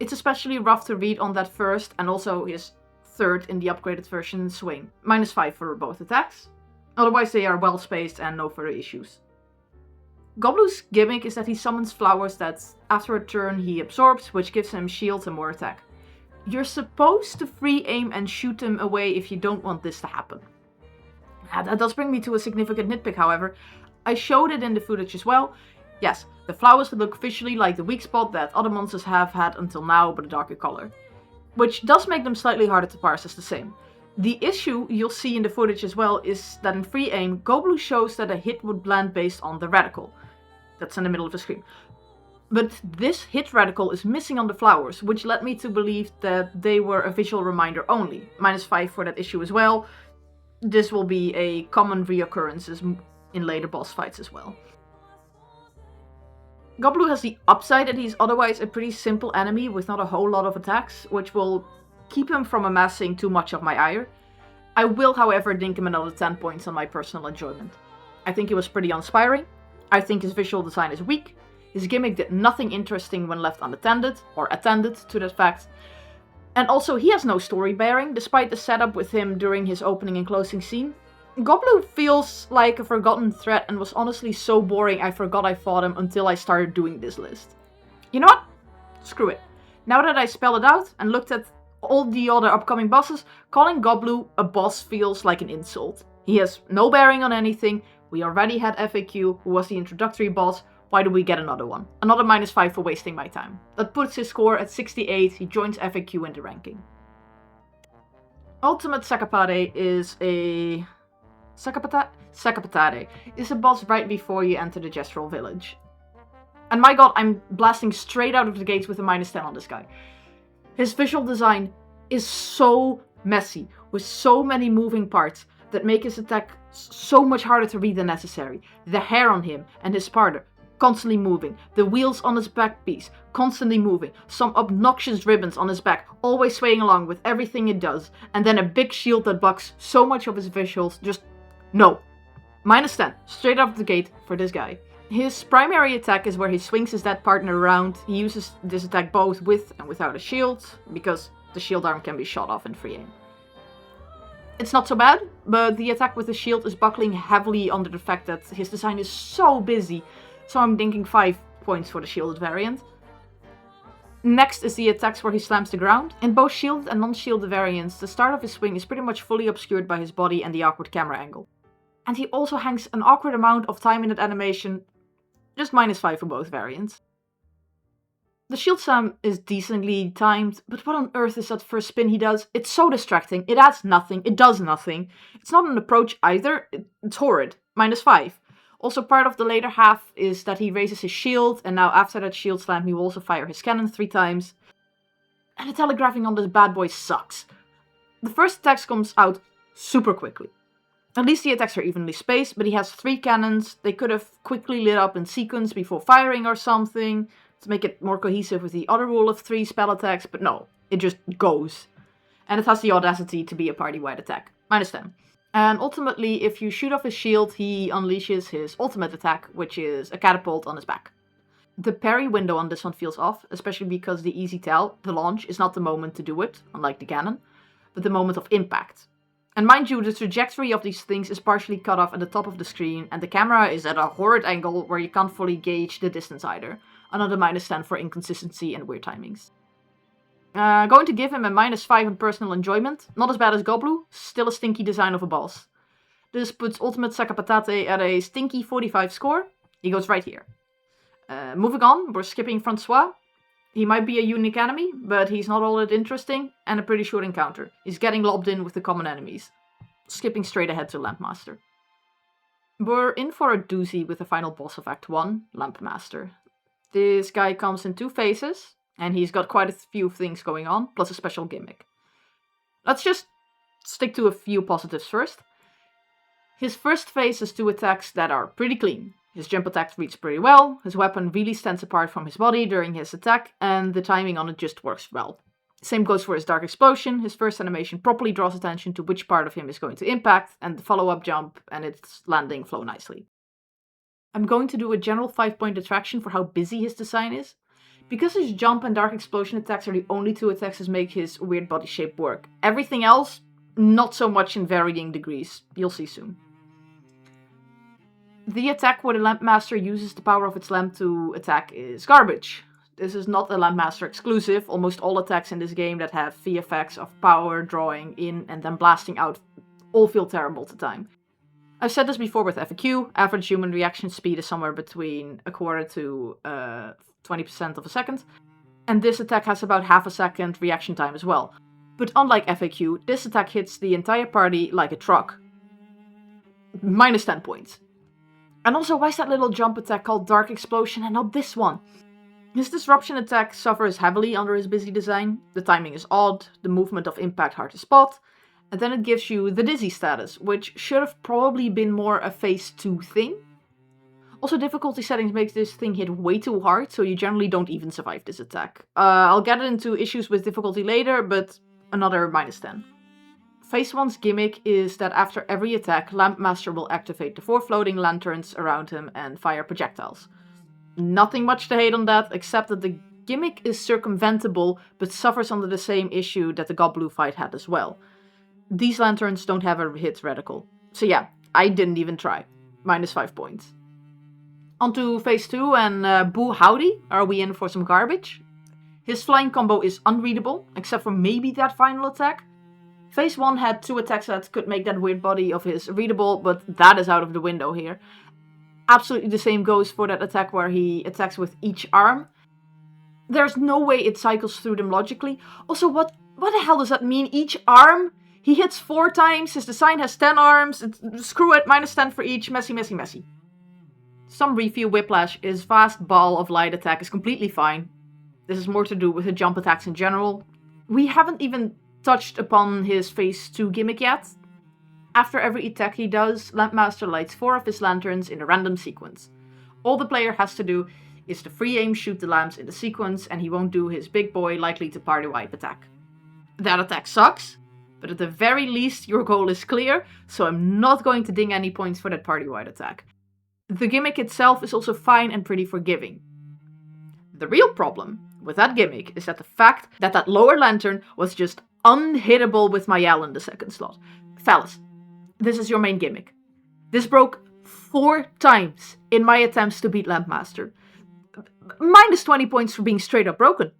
It's especially rough to read on that first and also his 3rd in the upgraded version swing. -5 for both attacks. Otherwise they are well spaced and no further issues. Goblu's gimmick is that he summons flowers that after a turn he absorbs, which gives him shield and more attack. You're supposed to free aim and shoot them away if you don't want this to happen. That does bring me to a significant nitpick, however. I showed it in the footage as well. Yes, The flowers look visually like the weak spot that other monsters have had until now, but a darker color. Which does make them slightly harder to parse as the same. The issue you'll see in the footage as well is that in free aim, Goblu shows that a hit would land based on the reticle. That's in the middle of the screen. But this hit reticle is missing on the flowers, which led me to believe that they were a visual reminder only. -5 for that issue as well. This will be a common reoccurrence in later boss fights as well. Goblu has the upside that he's otherwise a pretty simple enemy with not a whole lot of attacks, which will keep him from amassing too much of my ire. I will, however, dink him another 10 points on my personal enjoyment. I think he was pretty uninspiring. I think his visual design is weak. His gimmick did nothing interesting when left unattended, or attended to that fact. And also, he has no story bearing, despite the setup with him during his opening and closing scene. Goblu feels like a forgotten threat and was honestly so boring I forgot I fought him until I started doing this list. You know what? Screw it. Now that I spelled it out and looked at all the other upcoming bosses, calling Goblu a boss feels like an insult. He has no bearing on anything. We already had Évêque, who was the introductory boss. Why do we get another one? Another -5 for wasting my time. That puts his score at 68, he joins Évêque in the ranking. Ultimate Sakapatate is a... Sakapatate is a boss right before you enter the Gestural Village. And my god, I'm blasting straight out of the gates with a -10 on this guy. His visual design is so messy, with so many moving parts, that make his attack so much harder to read than necessary. The hair on him and his partner, constantly moving. The wheels on his back piece, constantly moving. Some obnoxious ribbons on his back, always swaying along with everything it does. And then a big shield that blocks so much of his visuals. Just, no. -10, straight off the gate for this guy. His primary attack is where he swings his dead partner around. He uses this attack both with and without a shield, because the shield arm can be shot off in free aim. It's not so bad, but the attack with the shield is buckling heavily under the fact that his design is so busy, so I'm thinking 5 points for the shielded variant. Next is the attacks where he slams the ground. In both shielded and non-shielded variants, the start of his swing is pretty much fully obscured by his body and the awkward camera angle. And he also hangs an awkward amount of time in that animation, just -5 for both variants. The shield slam is decently timed, but what on earth is that first spin he does? It's so distracting, it adds nothing, it does nothing. It's not an approach either, it's horrid, -5. Also part of the later half is that he raises his shield, and now after that shield slam he will also fire his cannon 3 times. And the telegraphing on this bad boy sucks. The first attack comes out super quickly. At least the attacks are evenly spaced, but he has 3 cannons. They could have quickly lit up in sequence before firing or something, to make it more cohesive with the other rule of 3 spell attacks, but no, it just goes. And it has the audacity to be a party-wide attack. -10. And ultimately, if you shoot off his shield, he unleashes his ultimate attack, which is a catapult on his back. The parry window on this one feels off, especially because the easy tell, the launch, is not the moment to do it, unlike the cannon, but the moment of impact. And mind you, the trajectory of these things is partially cut off at the top of the screen, and the camera is at a horrid angle where you can't fully gauge the distance either. Another -10 for inconsistency and weird timings. Going to give him a -5 on personal enjoyment. Not as bad as Goblu, still a stinky design of a boss. This puts Ultimate Sakapatate at a stinky 45 score. He goes right here. Moving on, we're skipping Francois. He might be a unique enemy, but he's not all that interesting, and a pretty short encounter. He's getting lobbed in with the common enemies. Skipping straight ahead to Lampmaster. We're in for a doozy with the final boss of Act 1, Lampmaster. This guy comes in 2 phases, and he's got quite a few things going on, plus a special gimmick. Let's just stick to a few positives first. His first phase has 2 attacks that are pretty clean. His jump attack reads pretty well, his weapon really stands apart from his body during his attack, and the timing on it just works well. Same goes for his Dark Explosion. His first animation properly draws attention to which part of him is going to impact, and the follow-up jump and its landing flow nicely. I'm going to do a general 5-point detraction for how busy his design is. Because his jump and Dark Explosion attacks are the only 2 attacks that make his weird body shape work. Everything else, not so much in varying degrees. You'll see soon. The attack where the Lampmaster uses the power of its lamp to attack is garbage. This is not a Lampmaster exclusive. Almost all attacks in this game that have VFX of power drawing in and then blasting out all feel terrible to time. I've said this before with FAQ, average human reaction speed is somewhere between a quarter to 20% of a second, and this attack has about half a second reaction time as well. But unlike FAQ, this attack hits the entire party like a truck. Minus 10 points. And also, why is that little jump attack called Dark Explosion and not this one? His disruption attack suffers heavily under his busy design, the timing is odd, the movement of impact hard to spot, and then it gives you the dizzy status, which should have probably been more a phase 2 thing. Also, difficulty settings makes this thing hit way too hard, so you generally don't even survive this attack. I'll get into issues with difficulty later, but another minus 10. Phase 1's gimmick is that after every attack, Lampmaster will activate the 4 floating lanterns around him and fire projectiles. Nothing much to hate on that, except that the gimmick is circumventable, but suffers under the same issue that the Goblu fight had as well. These lanterns don't have a hit reticle. So yeah, I didn't even try. Minus 5 points. Onto phase 2 and boo howdy, are we in for some garbage? His flying combo is unreadable, except for maybe that final attack. Phase 1 had 2 attacks that could make that weird body of his readable, but that is out of the window here. Absolutely the same goes for that attack where he attacks with each arm. There's no way it cycles through them logically. Also, what the hell does that mean? Each arm? He hits 4 times, his design has 10 arms, screw it, minus 10 for each, messy, messy, messy. Some review whiplash, his fast ball of light attack is completely fine. This is more to do with the jump attacks in general. We haven't even touched upon his phase 2 gimmick yet. After every attack he does, Lampmaster lights 4 of his lanterns in a random sequence. All the player has to do is to free aim shoot the lamps in the sequence and he won't do his big boy likely to party wipe attack. That attack sucks, but at the very least your goal is clear, so I'm not going to ding any points for that party wide attack. The gimmick itself is also fine and pretty forgiving. The real problem with that gimmick is that the fact that that lower lantern was just unhittable with Sciel in the second slot. Fellas, this is your main gimmick. This broke 4 times in my attempts to beat Lampmaster. Minus 20 points for being straight up broken.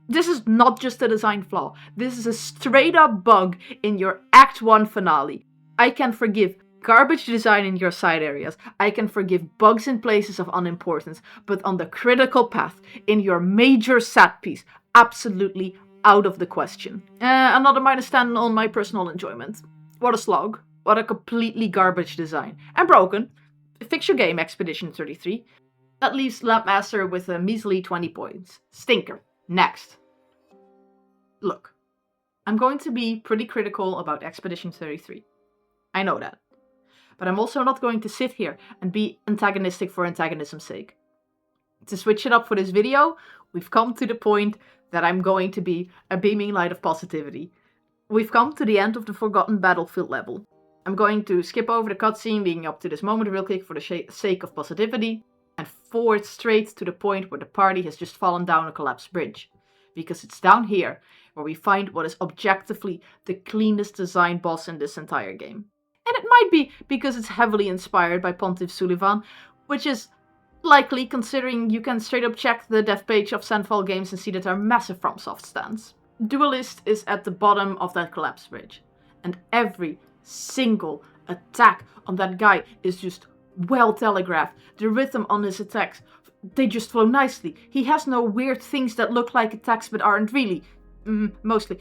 This is not just a design flaw. This is a straight up bug in your Act 1 finale. I can forgive garbage design in your side areas. I can forgive bugs in places of unimportance. But on the critical path, in your major set piece, absolutely out of the question. Another minus 10 on my personal enjoyment. What a slog. What a completely garbage design. And broken. Fix your game, Expedition 33. That leaves Lampmaster with a measly 20 points. Stinker. Next. Look, I'm going to be pretty critical about Expedition 33. I know that. But I'm also not going to sit here and be antagonistic for antagonism's sake. To switch it up for this video, we've come to the point that I'm going to be a beaming light of positivity. We've come to the end of the Forgotten Battlefield level. I'm going to skip over the cutscene leading up to this moment real quick for the sake of positivity, and forward straight to the point where the party has just fallen down a collapsed bridge. Because it's down here where we find what is objectively the cleanest design boss in this entire game. And it might be because it's heavily inspired by Pontiff Sulivan, which is likely considering you can straight up check the dev page of Sandfall Games and see that there are massive FromSoft stands. Dualliste is at the bottom of that collapsed bridge, and every single attack on that guy is just well telegraphed. The rhythm on his attacks, they just flow nicely. He has no weird things that look like attacks but aren't really. Mostly.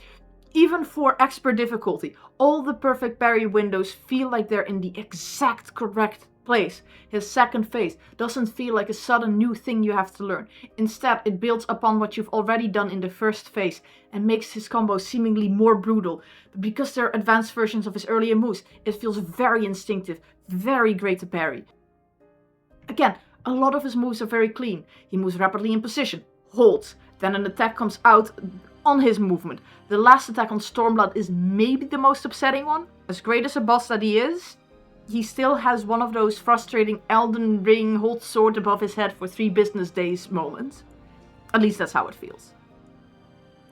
Even for expert difficulty, all the perfect parry windows feel like they're in the exact correct place. His second phase doesn't feel like a sudden new thing you have to learn. Instead, it builds upon what you've already done in the first phase and makes his combos seemingly more brutal. But because they're advanced versions of his earlier moves, it feels very instinctive, very great to parry. Again, a lot of his moves are very clean. He moves rapidly in position, holds, then an attack comes out on his movement. The last attack on Stormblood is maybe the most upsetting one. As great as a boss that he is, he still has one of those frustrating Elden Ring hold sword above his head for 3 business days moments. At least that's how it feels.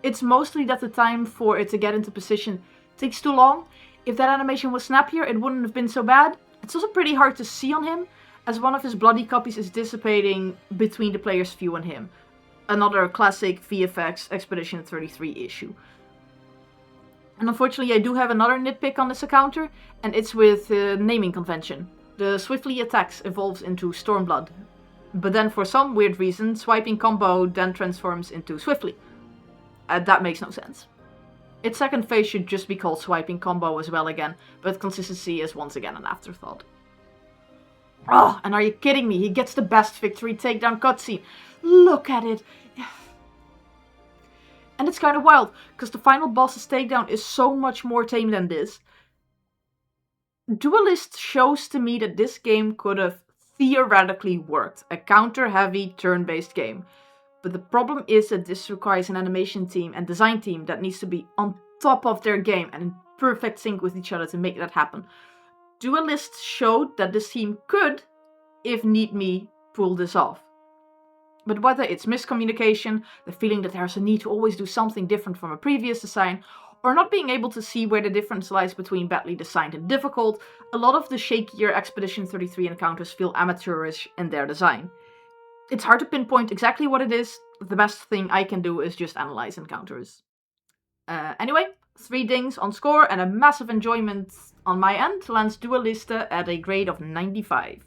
It's mostly that the time for it to get into position takes too long. If that animation was snappier, it wouldn't have been so bad. It's also pretty hard to see on him, as one of his bloody copies is dissipating between the player's view and him. Another classic VFX Expedition 33 issue. And unfortunately I do have another nitpick on this encounter, and it's with naming convention. The Swiftly attacks evolves into Stormblood, but then for some weird reason, swiping combo then transforms into Swiftly. That makes no sense. Its second phase should just be called swiping combo as well again, but consistency is once again an afterthought. Oh, and are you kidding me? He gets the best victory takedown cutscene. Look at it. And it's kind of wild, because the final boss's takedown is so much more tame than this. Dualliste shows to me that this game could have theoretically worked. A counter-heavy, turn-based game. But the problem is that this requires an animation team and design team that needs to be on top of their game and in perfect sync with each other to make that happen. Dualliste showed that this team could, if need be, pull this off. But whether it's miscommunication, the feeling that there's a need to always do something different from a previous design, or not being able to see where the difference lies between badly designed and difficult, a lot of the shakier Expedition 33 encounters feel amateurish in their design. It's hard to pinpoint exactly what it is. The best thing I can do is just analyze encounters. Anyway, 3 dings on score and a massive enjoyment on my end lands Dualliste at a grade of 95.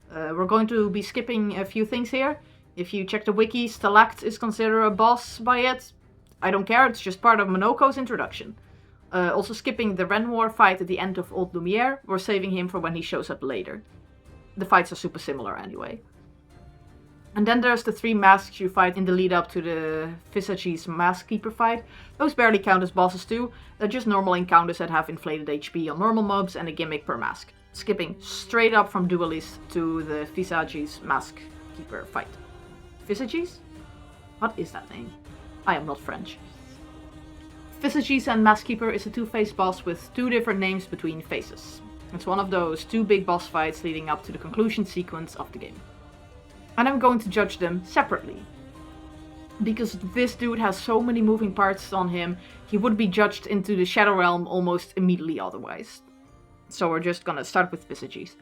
We're going to be skipping a few things here. If you check the wiki, Stalact is considered a boss by it. I don't care, it's just part of Monoko's introduction. Also skipping the Renoir fight at the end of Old Lumiere. We're saving him for when he shows up later. The fights are super similar anyway. And then there's the 3 masks you fight in the lead up to the Visages Mask Keeper fight. Those barely count as bosses too. They're just normal encounters that have inflated HP on normal mobs and a gimmick per mask. Skipping straight up from Dualliste to the Visages Mask Keeper fight. Visages? What is that name? I am not French. Visages and Mask Keeper is a 2-faced boss with 2 different names between faces. It's one of those 2 big boss fights leading up to the conclusion sequence of the game. And I'm going to judge them separately. Because this dude has so many moving parts on him, he would be judged into the Shadow Realm almost immediately otherwise. So we're just gonna start with Visages.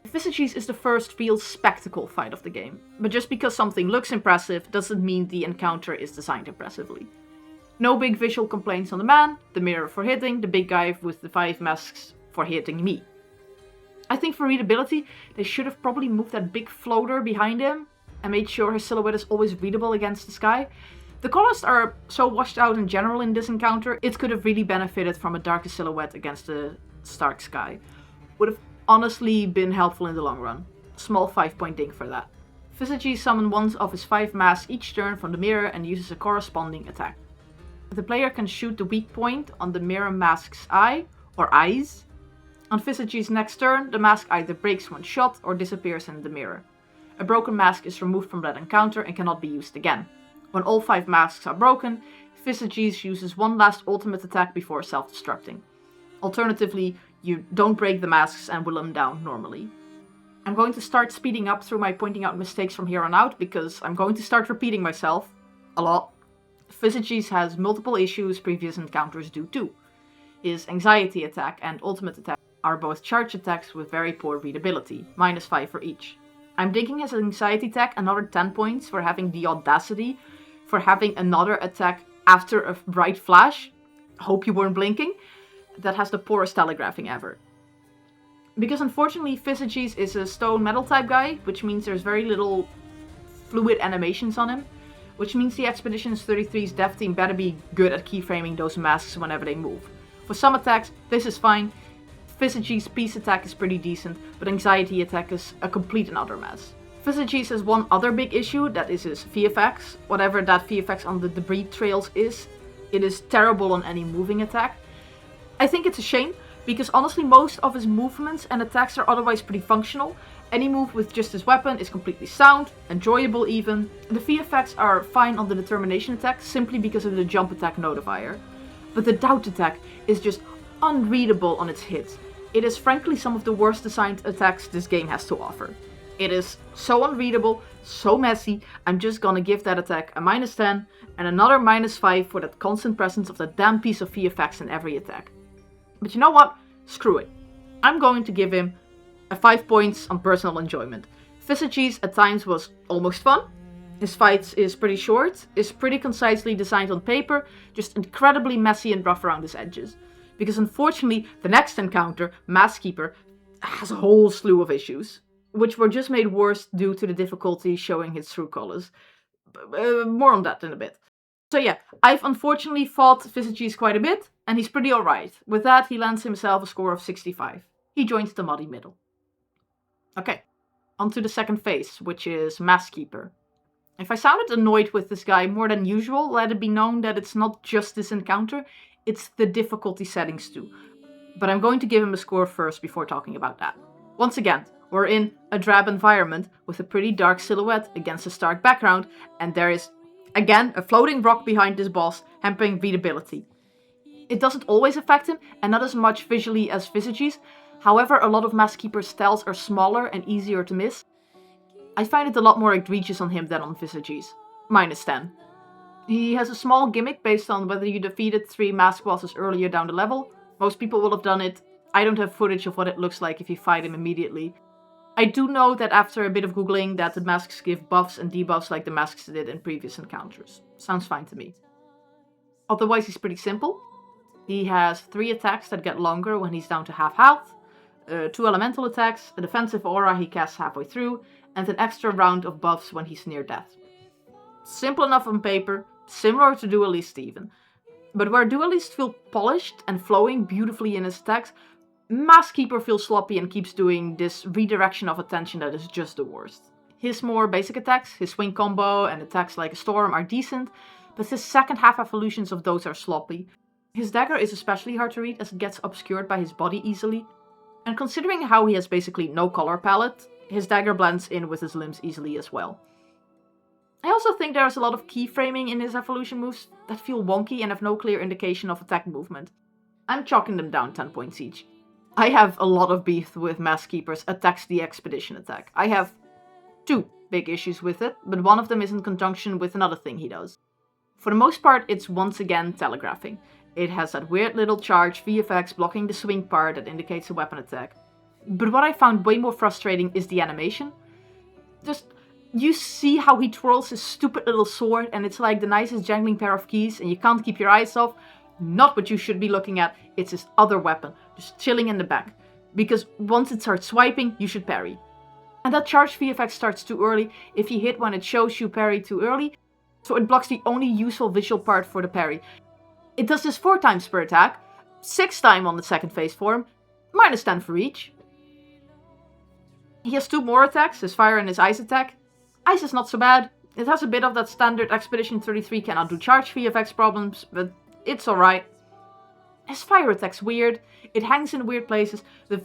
Visages is the first real spectacle fight of the game, but just because something looks impressive doesn't mean the encounter is designed impressively. No big visual complaints on the man, the mirror for hitting, the big guy with the 5 masks for hitting me. I think for readability, they should have probably moved that big floater behind him and made sure his silhouette is always readable against the sky. The colors are so washed out in general in this encounter, it could have really benefited from a darker silhouette against the stark sky. Would have honestly been helpful in the long run. Small 5-point ding for that. Visages summons one of his 5 masks each turn from the mirror and uses a corresponding attack. The player can shoot the weak point on the mirror mask's eye, or eyes. On Visages' next turn, the mask either breaks one shot or disappears in the mirror. A broken mask is removed from that encounter and cannot be used again. When all 5 masks are broken, Visages uses one last ultimate attack before self-destructing. Alternatively, you don't break the masks and whittle them down normally. I'm going to start speeding up through my pointing out mistakes from here on out because I'm going to start repeating myself a lot. Visages has multiple issues previous encounters do too. His anxiety attack and ultimate attack are both charge attacks with very poor readability, -5 for each. I'm thinking his anxiety attack another 10 points for having the audacity for having another attack after a bright flash, hope you weren't blinking, that has the poorest telegraphing ever. Because unfortunately Visages is a stone metal type guy, which means there's very little fluid animations on him, which means the Expeditions 33's dev team better be good at keyframing those masks whenever they move. For some attacks, this is fine. Visages' peace attack is pretty decent, but anxiety attack is a complete and utter mess. Visages has one other big issue, that is his VFX. Whatever that VFX on the debris trails is, it is terrible on any moving attack. I think it's a shame, because honestly most of his movements and attacks are otherwise pretty functional. Any move with just his weapon is completely sound, enjoyable even. The VFX are fine on the determination attack, simply because of the jump attack notifier. But the doubt attack is just unreadable on its hits. It is frankly some of the worst designed attacks this game has to offer. It is so unreadable, so messy, I'm just gonna give that attack a -10 and another -5 for that constant presence of that damn piece of VFX in every attack. But you know what? Screw it. I'm going to give him a 5 points on personal enjoyment. Visages at times was almost fun. His fights is pretty short, is pretty concisely designed on paper, just incredibly messy and rough around his edges. Because unfortunately, the next encounter, Mask Keeper, has a whole slew of issues, which were just made worse due to the difficulty showing his true colors. More on that in a bit. So yeah, I've unfortunately fought Visages quite a bit, and he's pretty alright. With that, he lands himself a score of 65. He joins the muddy middle. Okay, on to the second phase, which is Maskkeeper. If I sounded annoyed with this guy more than usual, let it be known that it's not just this encounter, it's the difficulty settings too. But I'm going to give him a score first before talking about that. Once again, we're in a drab environment with a pretty dark silhouette against a stark background, and there is, again, a floating rock behind this boss, hampering readability. It doesn't always affect him, and not as much visually as Visages. However, a lot of Maskkeeper's styles are smaller and easier to miss. I find it a lot more egregious on him than on Visages. -10. He has a small gimmick based on whether you defeated 3 mask bosses earlier down the level. Most people will have done it. I don't have footage of what it looks like if you fight him immediately. I do know that after a bit of googling that the masks give buffs and debuffs like the masks did in previous encounters. Sounds fine to me. Otherwise he's pretty simple. He has 3 attacks that get longer when he's down to half health, 2 elemental attacks, a defensive aura he casts halfway through, and an extra round of buffs when he's near death. Simple enough on paper, similar to Dualliste even. But where Dualliste feels polished and flowing beautifully in his attacks, Maskkeeper feels sloppy and keeps doing this redirection of attention that is just the worst. His more basic attacks, his swing combo and attacks like a storm are decent, but his second half evolutions of those are sloppy. His dagger is especially hard to read as it gets obscured by his body easily, and considering how he has basically no color palette, his dagger blends in with his limbs easily as well. I also think there's a lot of keyframing in his evolution moves that feel wonky and have no clear indication of attack movement. I'm chalking them down 10 points each. I have a lot of beef with Maskkeeper's Attacks the Expedition attack. I have 2 big issues with it, but one of them is in conjunction with another thing he does. For the most part, it's once again telegraphing. It has that weird little charge VFX blocking the swing part that indicates a weapon attack. But what I found way more frustrating is the animation. Just, you see how he twirls his stupid little sword and it's like the nicest jangling pair of keys and you can't keep your eyes off. Not what you should be looking at, it's his other weapon, just chilling in the back. Because once it starts swiping, you should parry. And that charge VFX starts too early if you hit when it shows you parry too early, so it blocks the only useful visual part for the parry. It does this 4 times per attack, 6 times on the second phase form, -10 for each. He has 2 more attacks, his fire and his ice attack. Ice is not so bad, it has a bit of that standard Expedition 33 cannot do charge VFX problems, but it's alright. His fire attack's weird, it hangs in weird places, the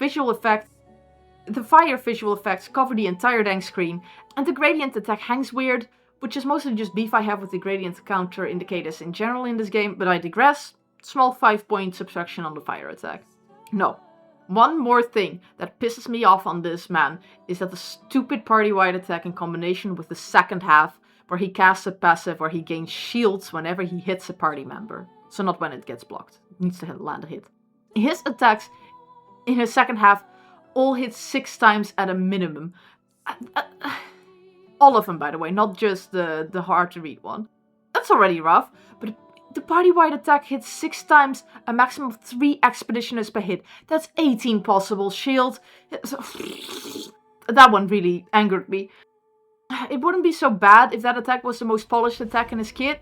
fire visual effects cover the entire dang screen, and the gradient attack hangs weird, which is mostly just beef I have with the gradient counter indicators in general in this game, but I digress. Small 5-point subtraction on the fire attack. No. One more thing that pisses me off on this man is that the stupid party-wide attack in combination with the second half, where he casts a passive where he gains shields whenever he hits a party member. So not when it gets blocked. It needs to land a hit. His attacks in his second half all hit 6 times at a minimum. All of them, by the way, not just the hard-to-read one. That's already rough, but the party-wide attack hits 6 times, a maximum of 3 expeditioners per hit. That's 18 possible shields. That one really angered me. It wouldn't be so bad if that attack was the most polished attack in his kit.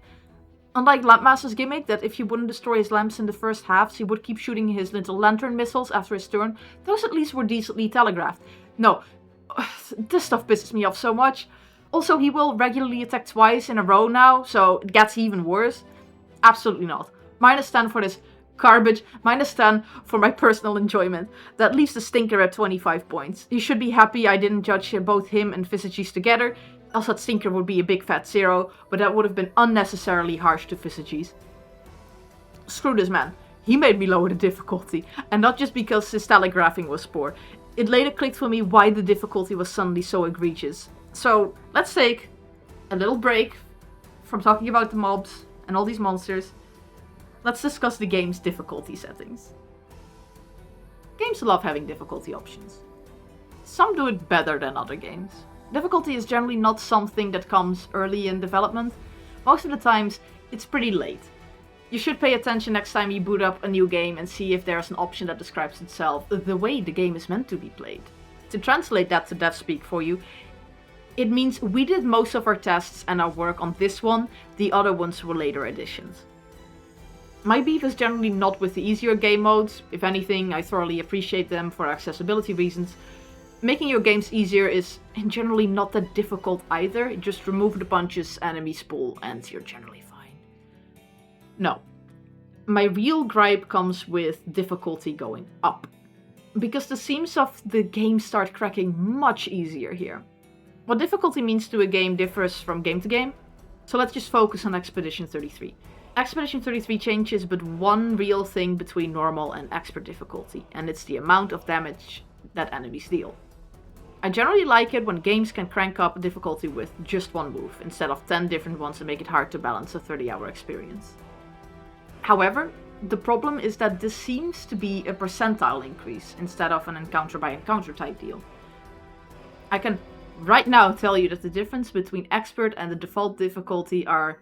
Unlike Lampmaster's gimmick, that if you wouldn't destroy his lamps in the first halves, he would keep shooting his little lantern missiles after his turn, those at least were decently telegraphed. No, this stuff pisses me off so much. Also, he will regularly attack twice in a row now, so it gets even worse. Absolutely not. -10 for this garbage, -10 for my personal enjoyment. That leaves the Stinker at 25 points. He should be happy I didn't judge both him and Visages together. Else that Stinker would be a big fat 0, but that would have been unnecessarily harsh to Visages. Screw this man. He made me lower the difficulty, and not just because his telegraphing was poor. It later clicked for me why the difficulty was suddenly so egregious. So, let's take a little break from talking about the mobs and all these monsters. Let's discuss the game's difficulty settings. Games love having difficulty options. Some do it better than other games. Difficulty is generally not something that comes early in development. Most of the times, it's pretty late. You should pay attention next time you boot up a new game and see if there's an option that describes itself the way the game is meant to be played. To translate that to dev speak for you, it means we did most of our tests and our work on this one, the other ones were later additions. My beef is generally not with the easier game modes. If anything, I thoroughly appreciate them for accessibility reasons. Making your games easier is generally not that difficult either. Just remove the punches, enemies pull, and you're generally fine. No. My real gripe comes with difficulty going up. Because the seams of the game start cracking much easier here. What difficulty means to a game differs from game to game. So let's just focus on Expedition 33. Expedition 33 changes but one real thing between normal and expert difficulty, and it's the amount of damage that enemies deal. I generally like it when games can crank up difficulty with just one move, instead of 10 different ones and make it hard to balance a 30-hour experience. However, the problem is that this seems to be a percentile increase, instead of an encounter-by-encounter type deal. I can right now tell you that the difference between expert and the default difficulty are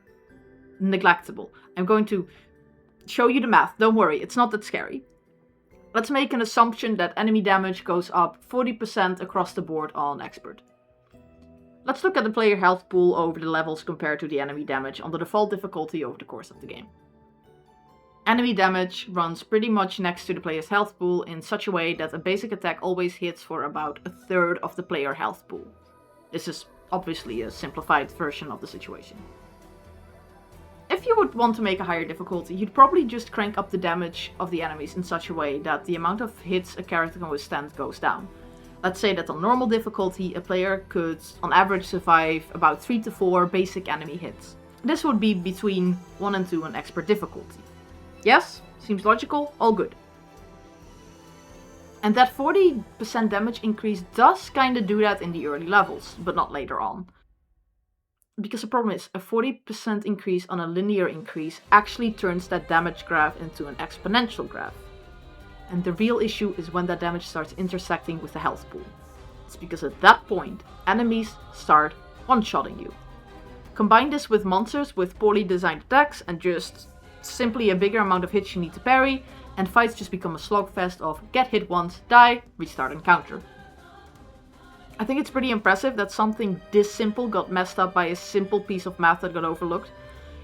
neglectable. I'm going to show you the math, don't worry, it's not that scary. Let's make an assumption that enemy damage goes up 40% across the board on expert. Let's look at the player health pool over the levels compared to the enemy damage on the default difficulty over the course of the game. Enemy damage runs pretty much next to the player's health pool in such a way that a basic attack always hits for about a third of the player health pool. This is obviously a simplified version of the situation. If you would want to make a higher difficulty, you'd probably just crank up the damage of the enemies in such a way that the amount of hits a character can withstand goes down. Let's say that on normal difficulty, a player could on average survive about 3 to 4 basic enemy hits. This would be between 1 and 2 on expert difficulty. Yes? Seems logical? All good. And that 40% damage increase does kinda do that in the early levels, but not later on. Because the problem is, a 40% increase on a linear increase actually turns that damage graph into an exponential graph. And the real issue is when that damage starts intersecting with the health pool. It's because at that point, enemies start one-shotting you. Combine this with monsters with poorly designed attacks and just simply a bigger amount of hits you need to parry, and fights just become a slogfest of get hit once, die, restart encounter. I think it's pretty impressive that something this simple got messed up by a simple piece of math that got overlooked.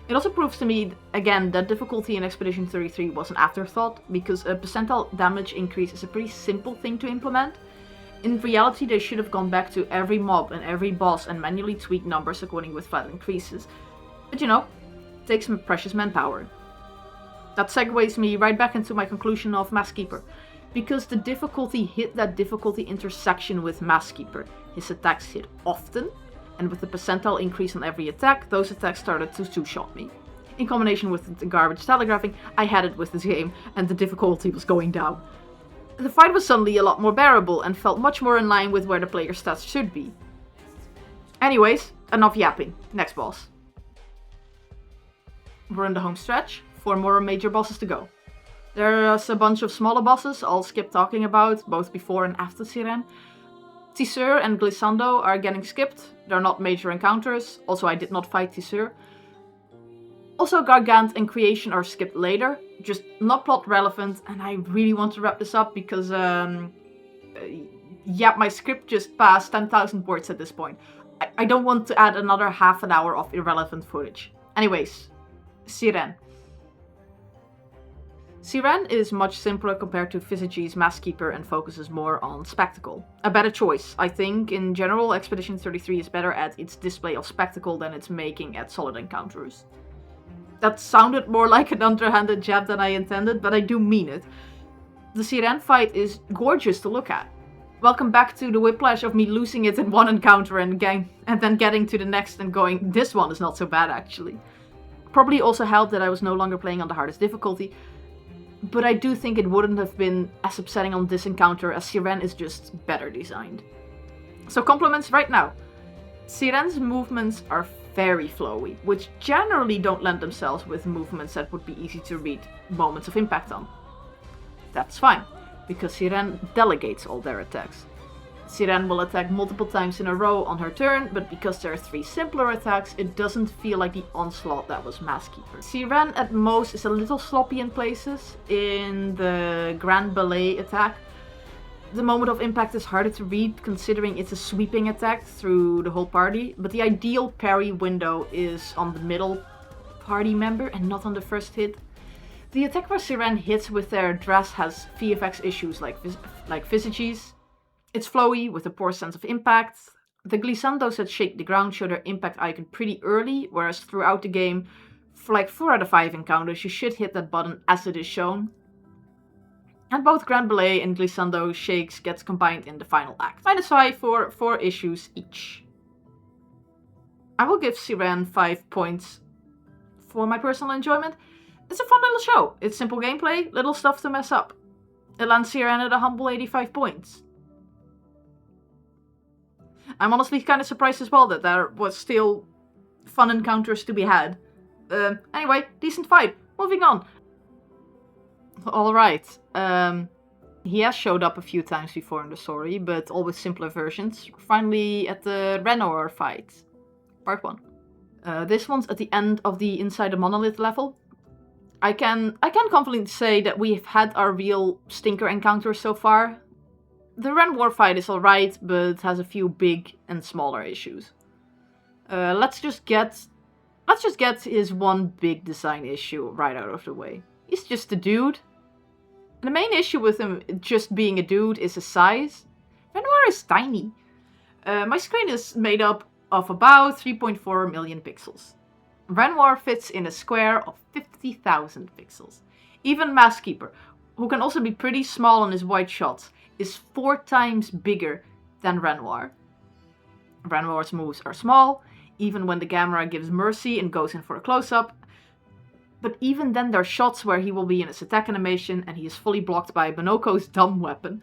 It also proves to me, again, that difficulty in Expedition 33 was an afterthought, because a percentile damage increase is a pretty simple thing to implement. In reality, they should have gone back to every mob and every boss and manually tweak numbers according with flat increases. But you know, it takes some precious manpower. That segues me right back into my conclusion of Maskkeeper. Because the difficulty hit that difficulty intersection with Maskkeeper, his attacks hit often, and with the percentile increase on every attack, those attacks started to two-shot me. In combination with the garbage telegraphing, I had it with this game, and the difficulty was going down. The fight was suddenly a lot more bearable, and felt much more in line with where the player's stats should be. Anyways, enough yapping. Next boss. We're in the home stretch, 4 more major bosses to go. There's a bunch of smaller bosses I'll skip talking about, both before and after Sirène. Tisseur and Glissando are getting skipped, they're not major encounters, also I did not fight Tisseur. Also Gargant and Creation are skipped later, just not plot relevant, and I really want to wrap this up because, yeah, my script just passed 10,000 words at this point. I don't want to add another half an hour of irrelevant footage. Anyways, Sirène. Sirène is much simpler compared to Visages' Maskkeeper and focuses more on spectacle. A better choice. I think in general Expedition 33 is better at its display of spectacle than its making at solid encounters. That sounded more like an underhanded jab than I intended, but I do mean it. The Sirène fight is gorgeous to look at. Welcome back to the whiplash of me losing it in one encounter and then getting to the next and going, this one is not so bad actually. Probably also helped that I was no longer playing on the hardest difficulty, but I do think it wouldn't have been as upsetting on this encounter as Sirène is just better designed. So compliments right now. Sirène's movements are very flowy, which generally don't lend themselves with movements that would be easy to read moments of impact on. That's fine, because Sirène delegates all their attacks. Sirène will attack multiple times in a row on her turn, but because there are 3 simpler attacks, it doesn't feel like the onslaught that was Masskeeper. Sirène at most is a little sloppy in places. In the Grand Ballet attack, the moment of impact is harder to read considering it's a sweeping attack through the whole party, but the ideal parry window is on the middle party member and not on the first hit. The attack where Sirène hits with their dress has VFX issues like Visages. It's flowy with a poor sense of impact. The glissandos that shake the ground show their impact icon pretty early, whereas throughout the game, for like 4 out of 5 encounters, you should hit that button as it is shown. And both Grand Ballet and glissando shakes gets combined in the final act. -5 for 4 issues each. I will give Sirène 5 points for my personal enjoyment. It's a fun little show. It's simple gameplay, little stuff to mess up. It lands Sirène at a humble 85 points. I'm honestly kind of surprised as well that there was still fun encounters to be had. Anyway, decent fight. Moving on. Alright. He has showed up a few times before in the story, but always simpler versions. Finally at the Renoir fight. Part 1. This one's at the end of the Inside the Monolith level. I can confidently say that we've had our real stinker encounters so far. The Renoir fight is alright, but has a few big and smaller issues. Let's just get his one big design issue right out of the way. He's just a dude. The main issue with him just being a dude is his size. Renoir is tiny. My screen is made up of about 3.4 million pixels. Renoir fits in a square of 50,000 pixels. Even Masskeeper, who can also be pretty small on his wide shots, is 4 times bigger than Renoir. Renoir's moves are small, even when the camera gives mercy and goes in for a close-up. But even then there are shots where he will be in his attack animation and he is fully blocked by Bonoko's dumb weapon.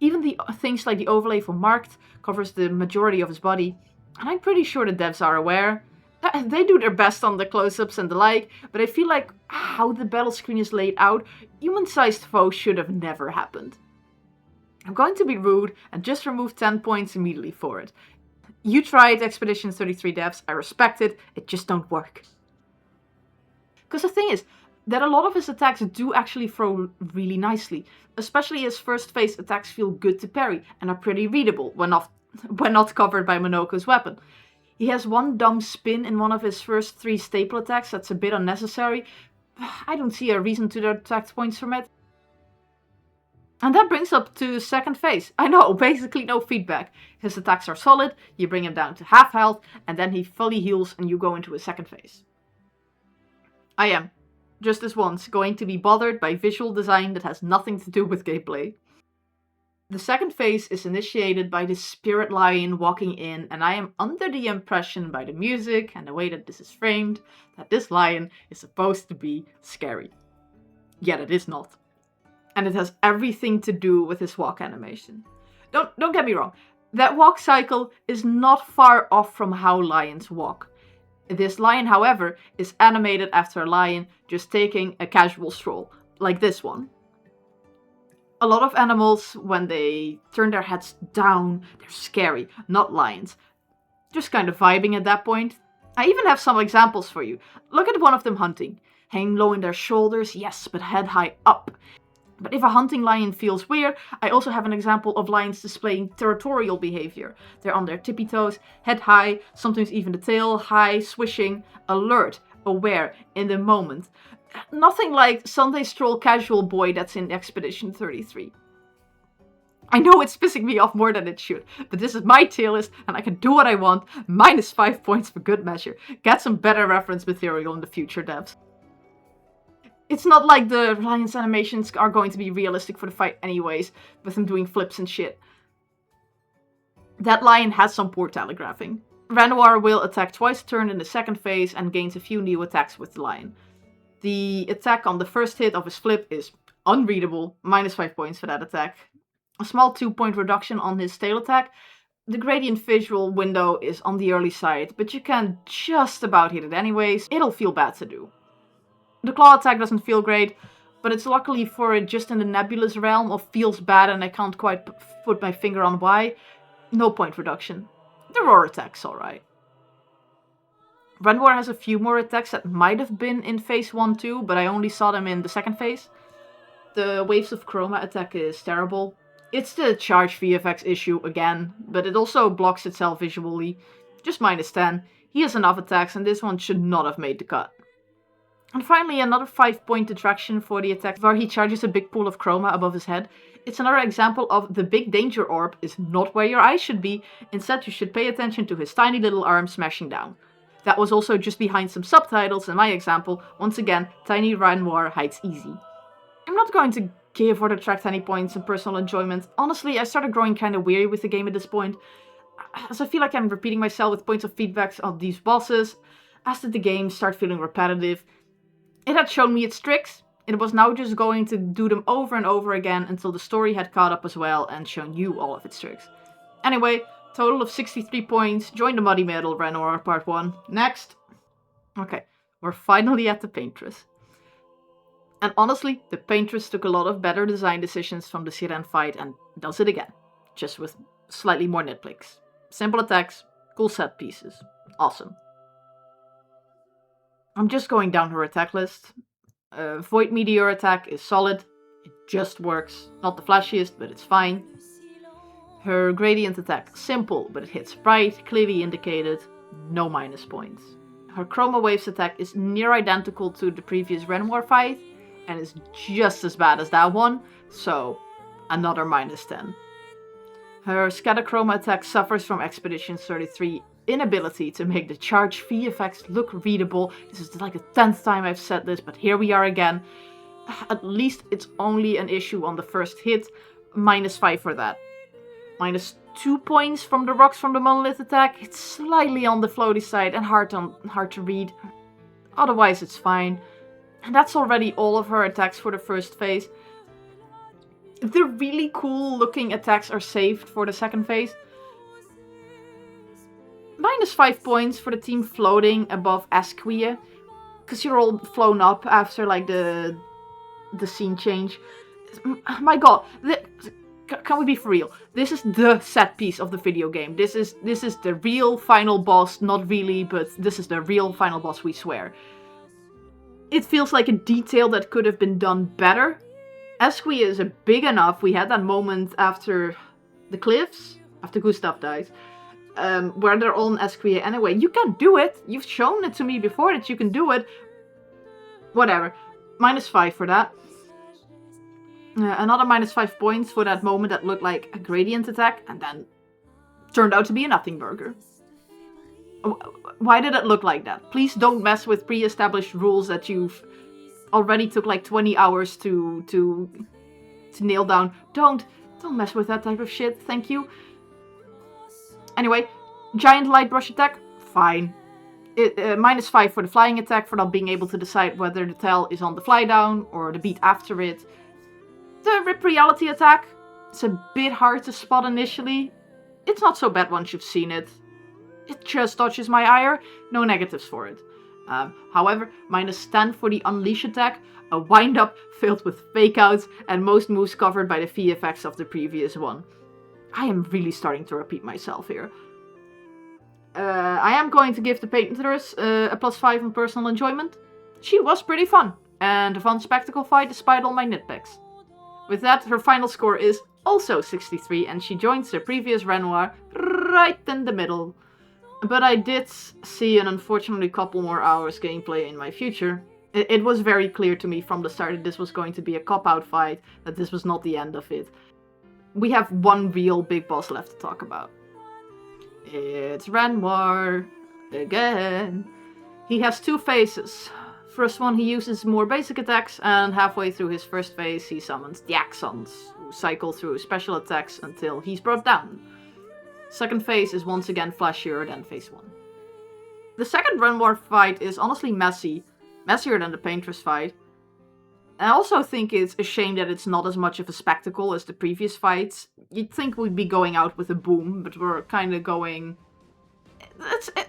Even the things like the overlay for Marked covers the majority of his body. And I'm pretty sure the devs are aware. They do their best on the close-ups and the like, but I feel like how the battle screen is laid out, human-sized foes should have never happened. I'm going to be rude and just remove 10 points immediately for it. You tried Expedition 33 devs, I respect it, it just don't work. Because the thing is, that a lot of his attacks do actually throw really nicely. Especially his first phase attacks feel good to parry and are pretty readable when not covered by Monoko's weapon. He has one dumb spin in one of his first 3 staple attacks that's a bit unnecessary. I don't see a reason to deduct points from it. And that brings up to second phase. I know, basically no feedback. His attacks are solid, you bring him down to half health, and then he fully heals and you go into a second phase. I am, just this once, going to be bothered by visual design that has nothing to do with gameplay. The second phase is initiated by the spirit lion walking in, and I am under the impression by the music and the way that this is framed, that this lion is supposed to be scary. Yet it is not. And it has everything to do with his walk animation. Don't get me wrong, that walk cycle is not far off from how lions walk. This lion, however, is animated after a lion just taking a casual stroll, like this one. A lot of animals, when they turn their heads down, they're scary, not lions. Just kind of vibing at that point. I even have some examples for you. Look at one of them hunting. Hanging low in their shoulders, yes, but head high up. But if a hunting lion feels weird, I also have an example of lions displaying territorial behavior. They're on their tippy toes, head high, sometimes even the tail high, swishing, alert, aware, in the moment. Nothing like Sunday Stroll Casual Boy that's in Expedition 33. I know it's pissing me off more than it should, but this is my tier list and I can do what I want. -5 points for good measure. Get some better reference material in the future, devs. It's not like the lion's animations are going to be realistic for the fight anyways, with him doing flips and shit. That lion has some poor telegraphing. Renoir will attack twice a turn in the second phase and gains a few new attacks with the lion. The attack on the first hit of his flip is unreadable, -5 points for that attack. A small 2-point reduction on his tail attack. The gradient visual window is on the early side, but you can just about hit it anyways. It'll feel bad to do. The claw attack doesn't feel great, but it's luckily for it just in the nebulous realm of feels bad and I can't quite put my finger on why. No point reduction. The roar attack's alright. Renoir has a few more attacks that might have been in phase 1 too, but I only saw them in the second phase. The Waves of Chroma attack is terrible. It's the charge VFX issue again, but it also blocks itself visually. Just -10. He has enough attacks and this one should not have made the cut. And finally another 5-point detraction for the attack where he charges a big pool of chroma above his head. It's another example of the big danger orb is not where your eyes should be, instead you should pay attention to his tiny little arm smashing down. That was also just behind some subtitles in my example. Once again, tiny Renoir hides easy. I'm not going to give or detract any points in personal enjoyment. Honestly, I started growing kinda weary with the game at this point, as I feel like I'm repeating myself with points of feedbacks on these bosses, as did the game start feeling repetitive. It had shown me its tricks, it was now just going to do them over and over again until the story had caught up as well and shown you all of its tricks. Anyway, total of 63 points, join the Muddy Metal Renoir Part 1. Next! Okay, we're finally at the Paintress. And honestly, the Paintress took a lot of better design decisions from the Sirène fight and does it again, just with slightly more nitpicks. Simple attacks, cool set pieces. Awesome. I'm just going down her attack list. Void Meteor attack is solid. It just works. Not the flashiest, but it's fine. Her Gradient attack, simple, but it hits right, clearly indicated. No minus points. Her Chroma Waves attack is near identical to the previous Renoir fight, and is just as bad as that one, so another -10. Her Scatachroma attack suffers from Expedition 33 inability to make the charge V effects look readable. This is like the 10th time I've said this, but here we are again. At least it's only an issue on the first hit. -5 for that. -2 points from the Rocks from the Monolith attack. It's slightly on the floaty side and hard to read. Otherwise it's fine. And that's already all of her attacks for the first phase. The really cool looking attacks are saved for the second phase. -5 points for the team floating above Esquia, because you're all flown up after like the scene change. My god, can we be for real? This is the set piece of the video game. This is the real final boss, not really, but this is the real final boss, we swear. It feels like a detail that could have been done better. Esquia is big enough. We had that moment after the cliffs, after Gustav dies, where they're on Esquia anyway. You can do it. You've shown it to me before that you can do it. Whatever. -5 for that. Another -5 points for that moment that looked like a gradient attack and then turned out to be a nothing burger. Why did it look like that? Please don't mess with pre-established rules that you've already took like 20 hours to nail down. Don't mess with that type of shit, thank you. Anyway, giant light brush attack, fine. -5 for the flying attack for not being able to decide whether the tail is on the fly down or the beat after it. The Rip Reality attack, it's a bit hard to spot initially. It's not so bad once you've seen it. It just dodges my ire, no negatives for it. However, -10 for the Unleash attack, a wind-up filled with fake-outs and most moves covered by the VFX of the previous one. I am really starting to repeat myself here. I am going to give the Paintress a +5 on personal enjoyment. She was pretty fun, and a fun spectacle fight despite all my nitpicks. With that, her final score is also 63, and she joins the previous Renoir right in the middle. But I did see an unfortunately couple more hours gameplay in my future. It was very clear to me from the start that this was going to be a cop-out fight, that this was not the end of it. We have one real big boss left to talk about. It's Renoir again. He has 2 phases. First one, he uses more basic attacks, and halfway through his first phase he summons the Axons, who cycle through special attacks until he's brought down. Second phase is once again flashier than phase 1. The second Renoir fight is honestly messier than the Paintress fight. I also think it's a shame that it's not as much of a spectacle as the previous fights. You'd think we'd be going out with a boom, but we're kind of going...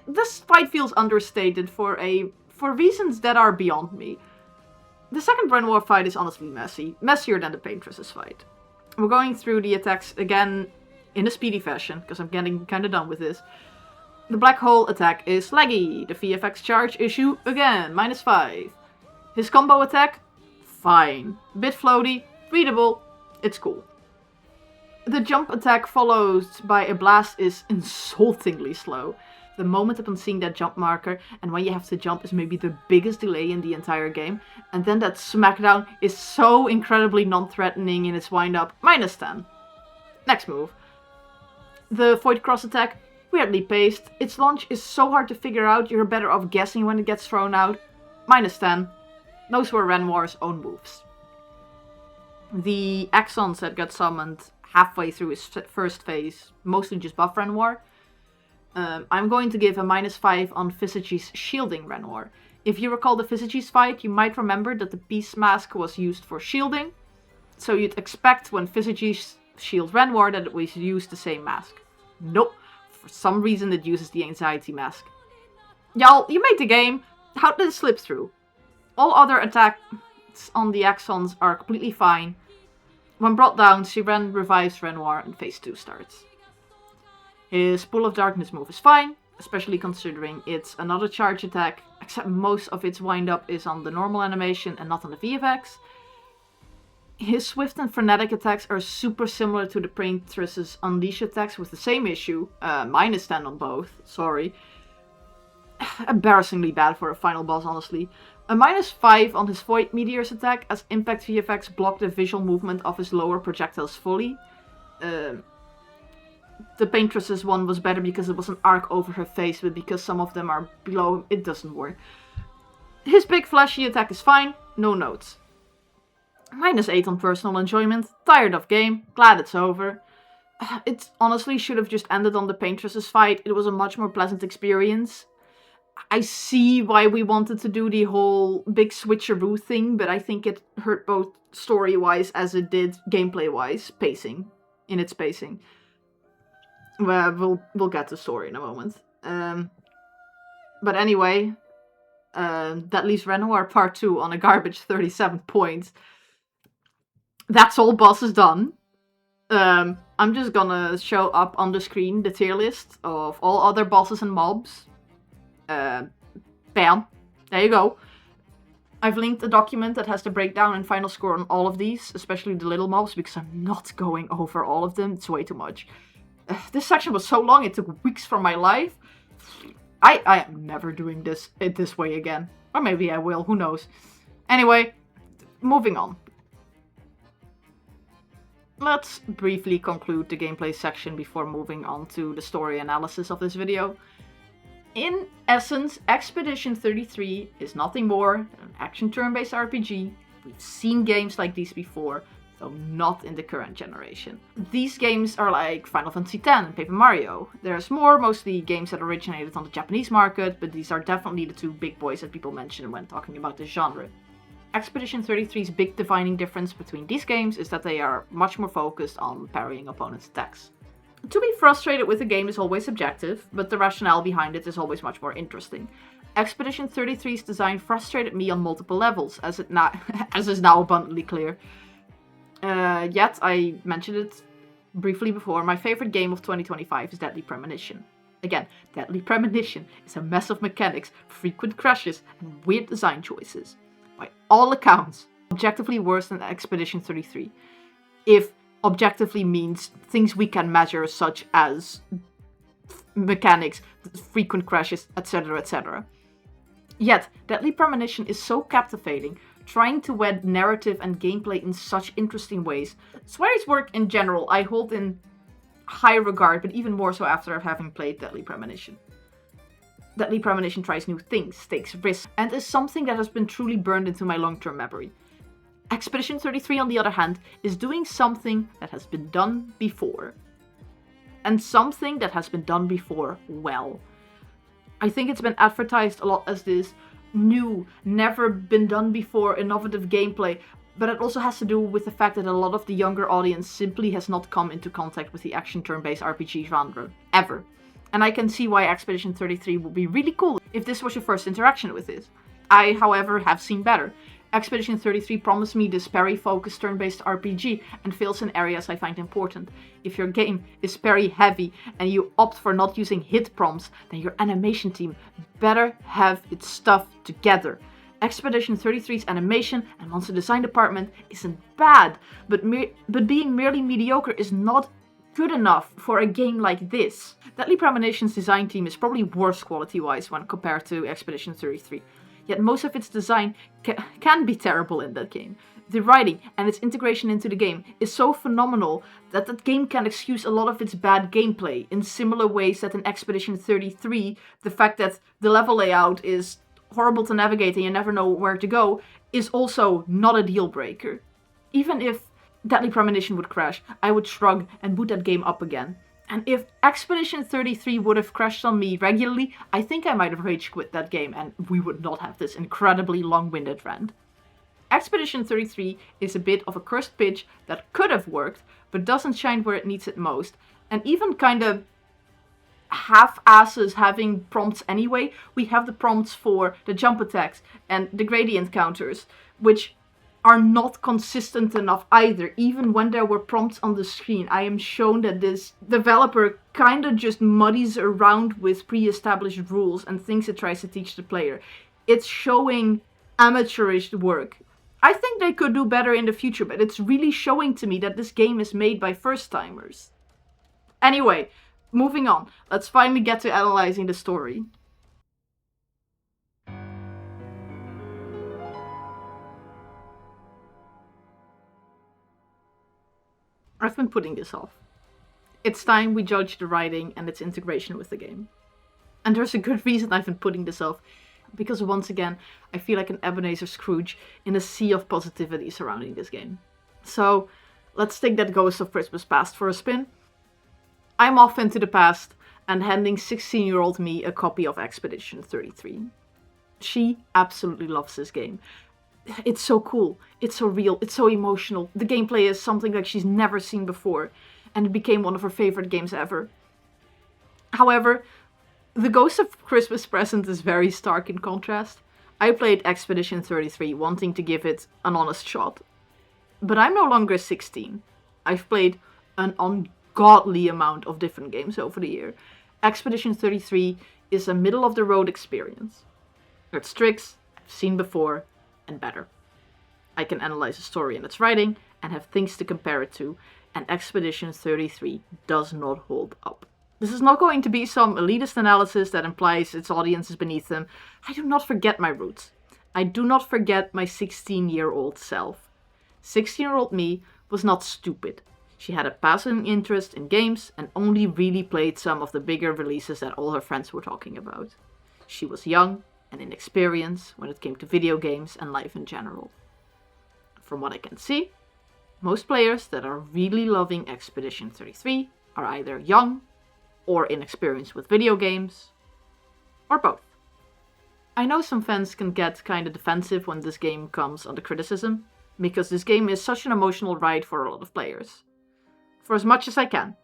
This fight feels understated for reasons that are beyond me. The second Renoir fight is honestly messier than the Paintress's fight. We're going through the attacks again in a speedy fashion, because I'm getting kind of done with this. The black hole attack is laggy. The VFX charge issue, again, -5. His combo attack, fine. Bit floaty, readable, it's cool. The jump attack followed by a blast is insultingly slow. The moment upon seeing that jump marker and when you have to jump is maybe the biggest delay in the entire game. And then that smackdown is so incredibly non-threatening in its wind-up, -10. Next move. The Void Cross attack, weirdly paced. Its launch is so hard to figure out, you're better off guessing when it gets thrown out, -10. Those were Renoir's own moves. The Axons that got summoned halfway through his first phase mostly just buff Renoir. I'm going to give a -5 on Visages shielding Renoir. If you recall the Visages fight, you might remember that the Beast Mask was used for shielding. So you'd expect when Visages shield Renoir that it was used the same mask. Nope. For some reason it uses the Anxiety Mask. Y'all, you made the game. How did it slip through? All other attacks on the Axons are completely fine. When brought down, Sirène revives Renoir and phase 2 starts. His Pool of Darkness move is fine, especially considering it's another charge attack, except most of its wind-up is on the normal animation and not on the VFX. His Swift and Frenetic attacks are super similar to the Paintress's Unleash attacks with the same issue, -10 on both, sorry. Embarrassingly bad for a final boss, honestly. A -5 on his Void Meteor's attack, as Impact VFX blocked the visual movement of his lower projectiles fully. The Paintress's one was better because it was an arc over her face, but because some of them are below, it doesn't work. His big flashy attack is fine, no notes. -8 on personal enjoyment, tired of game, glad it's over. It honestly should have just ended on the Paintress's fight, it was a much more pleasant experience. I see why we wanted to do the whole big switcheroo thing, but I think it hurt both story-wise as it did gameplay-wise, in its pacing. Well, we'll get to story in a moment. But anyway, that leaves Renoir Part 2 on a garbage 37 points. That's all bosses done. I'm just gonna show up on the screen the tier list of all other bosses and mobs. Bam. There you go. I've linked a document that has the breakdown and final score on all of these, especially the little mobs, because I'm not going over all of them. It's way too much. This section was so long, it took weeks from my life. I am never doing it this way again. Or maybe I will, who knows. Anyway, moving on. Let's briefly conclude the gameplay section before moving on to the story analysis of this video. In essence, Expedition 33 is nothing more than an action turn-based RPG. We've seen games like these before, though not in the current generation. These games are like Final Fantasy X and Paper Mario. There's mostly games that originated on the Japanese market, but these are definitely the two big boys that people mention when talking about this genre. Expedition 33's big defining difference between these games is that they are much more focused on parrying opponents' attacks. To be frustrated with a game is always subjective, but the rationale behind it is always much more interesting. Expedition 33's design frustrated me on multiple levels, as is now abundantly clear. Yet, I mentioned it briefly before, my favorite game of 2025 is Deadly Premonition. Again, Deadly Premonition is a mess of mechanics, frequent crashes, and weird design choices. By all accounts, objectively worse than Expedition 33. If objectively means things we can measure, such as mechanics, frequent crashes, etc., etc. Yet, Deadly Premonition is so captivating, trying to wed narrative and gameplay in such interesting ways. Swery's work in general I hold in high regard, but even more so after having played Deadly Premonition. Deadly Premonition tries new things, takes risks, and is something that has been truly burned into my long-term memory. Expedition 33, on the other hand, is doing something that has been done before. And something that has been done before well. I think it's been advertised a lot as this new, never been done before, innovative gameplay, but it also has to do with the fact that a lot of the younger audience simply has not come into contact with the action turn-based RPG genre, ever. And I can see why Expedition 33 would be really cool if this was your first interaction with it. I, however, have seen better. Expedition 33 promised me this parry-focused turn-based RPG and fails in areas I find important. If your game is parry-heavy and you opt for not using hit prompts, then your animation team better have its stuff together. Expedition 33's animation and monster design department isn't bad, but being merely mediocre is not good enough for a game like this. Deadly Premonition's design team is probably worse quality-wise when compared to Expedition 33. Yet most of its design can be terrible in that game. The writing and its integration into the game is so phenomenal that that game can excuse a lot of its bad gameplay in similar ways that in Expedition 33, the fact that the level layout is horrible to navigate and you never know where to go is also not a deal breaker. Even if Deadly Premonition would crash, I would shrug and boot that game up again. And if Expedition 33 would have crashed on me regularly, I think I might have rage quit that game and we would not have this incredibly long-winded rant. Expedition 33 is a bit of a cursed pitch that could have worked, but doesn't shine where it needs it most, and even kind of half-asses having prompts anyway. We have the prompts for the jump attacks and the gradient counters, which are not consistent enough either. Even when there were prompts on the screen, I am shown that this developer kind of just muddies around with pre-established rules and things it tries to teach the player. It's showing amateurish work. I think they could do better in the future, but it's really showing to me that this game is made by first-timers. Anyway, moving on. Let's finally get to analyzing the story. I've been putting this off. It's time we judge the writing and its integration with the game. And there's a good reason I've been putting this off, because once again, I feel like an Ebenezer Scrooge in a sea of positivity surrounding this game. So, let's take that Ghost of Christmas Past for a spin. I'm off into the past and handing 16-year-old me a copy of Expedition 33. She absolutely loves this game. It's so cool, it's so real, it's so emotional. The gameplay is something like she's never seen before, and it became one of her favorite games ever. However, the Ghost of Christmas Present is very stark in contrast. I played Expedition 33 wanting to give it an honest shot. But I'm no longer 16. I've played an ungodly amount of different games over the year. Expedition 33 is a middle-of-the-road experience. There's tricks I've seen before, and better. I can analyze a story and its writing and have things to compare it to, and Expedition 33 does not hold up. This is not going to be some elitist analysis that implies its audience is beneath them. I do not forget my roots. I do not forget my 16-year-old self. 16-year-old me was not stupid. She had a passing interest in games and only really played some of the bigger releases that all her friends were talking about. She was young and inexperienced when it came to video games and life in general. From what I can see, most players that are really loving Expedition 33 are either young or inexperienced with video games, or both. I know some fans can get kinda defensive when this game comes under criticism, because this game is such an emotional ride for a lot of players. For as much as I can,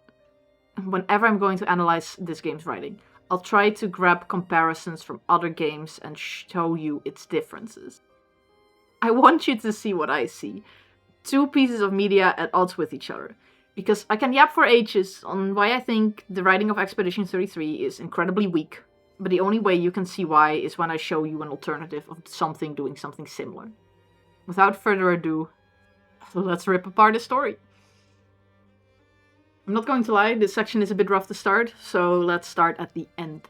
whenever I'm going to analyze this game's writing, I'll try to grab comparisons from other games and show you its differences. I want you to see what I see. Two pieces of media at odds with each other. Because I can yap for ages on why I think the writing of Expedition 33 is incredibly weak, but the only way you can see why is when I show you an alternative of something doing something similar. Without further ado, let's rip apart the story. I'm not going to lie, this section is a bit rough to start, so let's start at the end.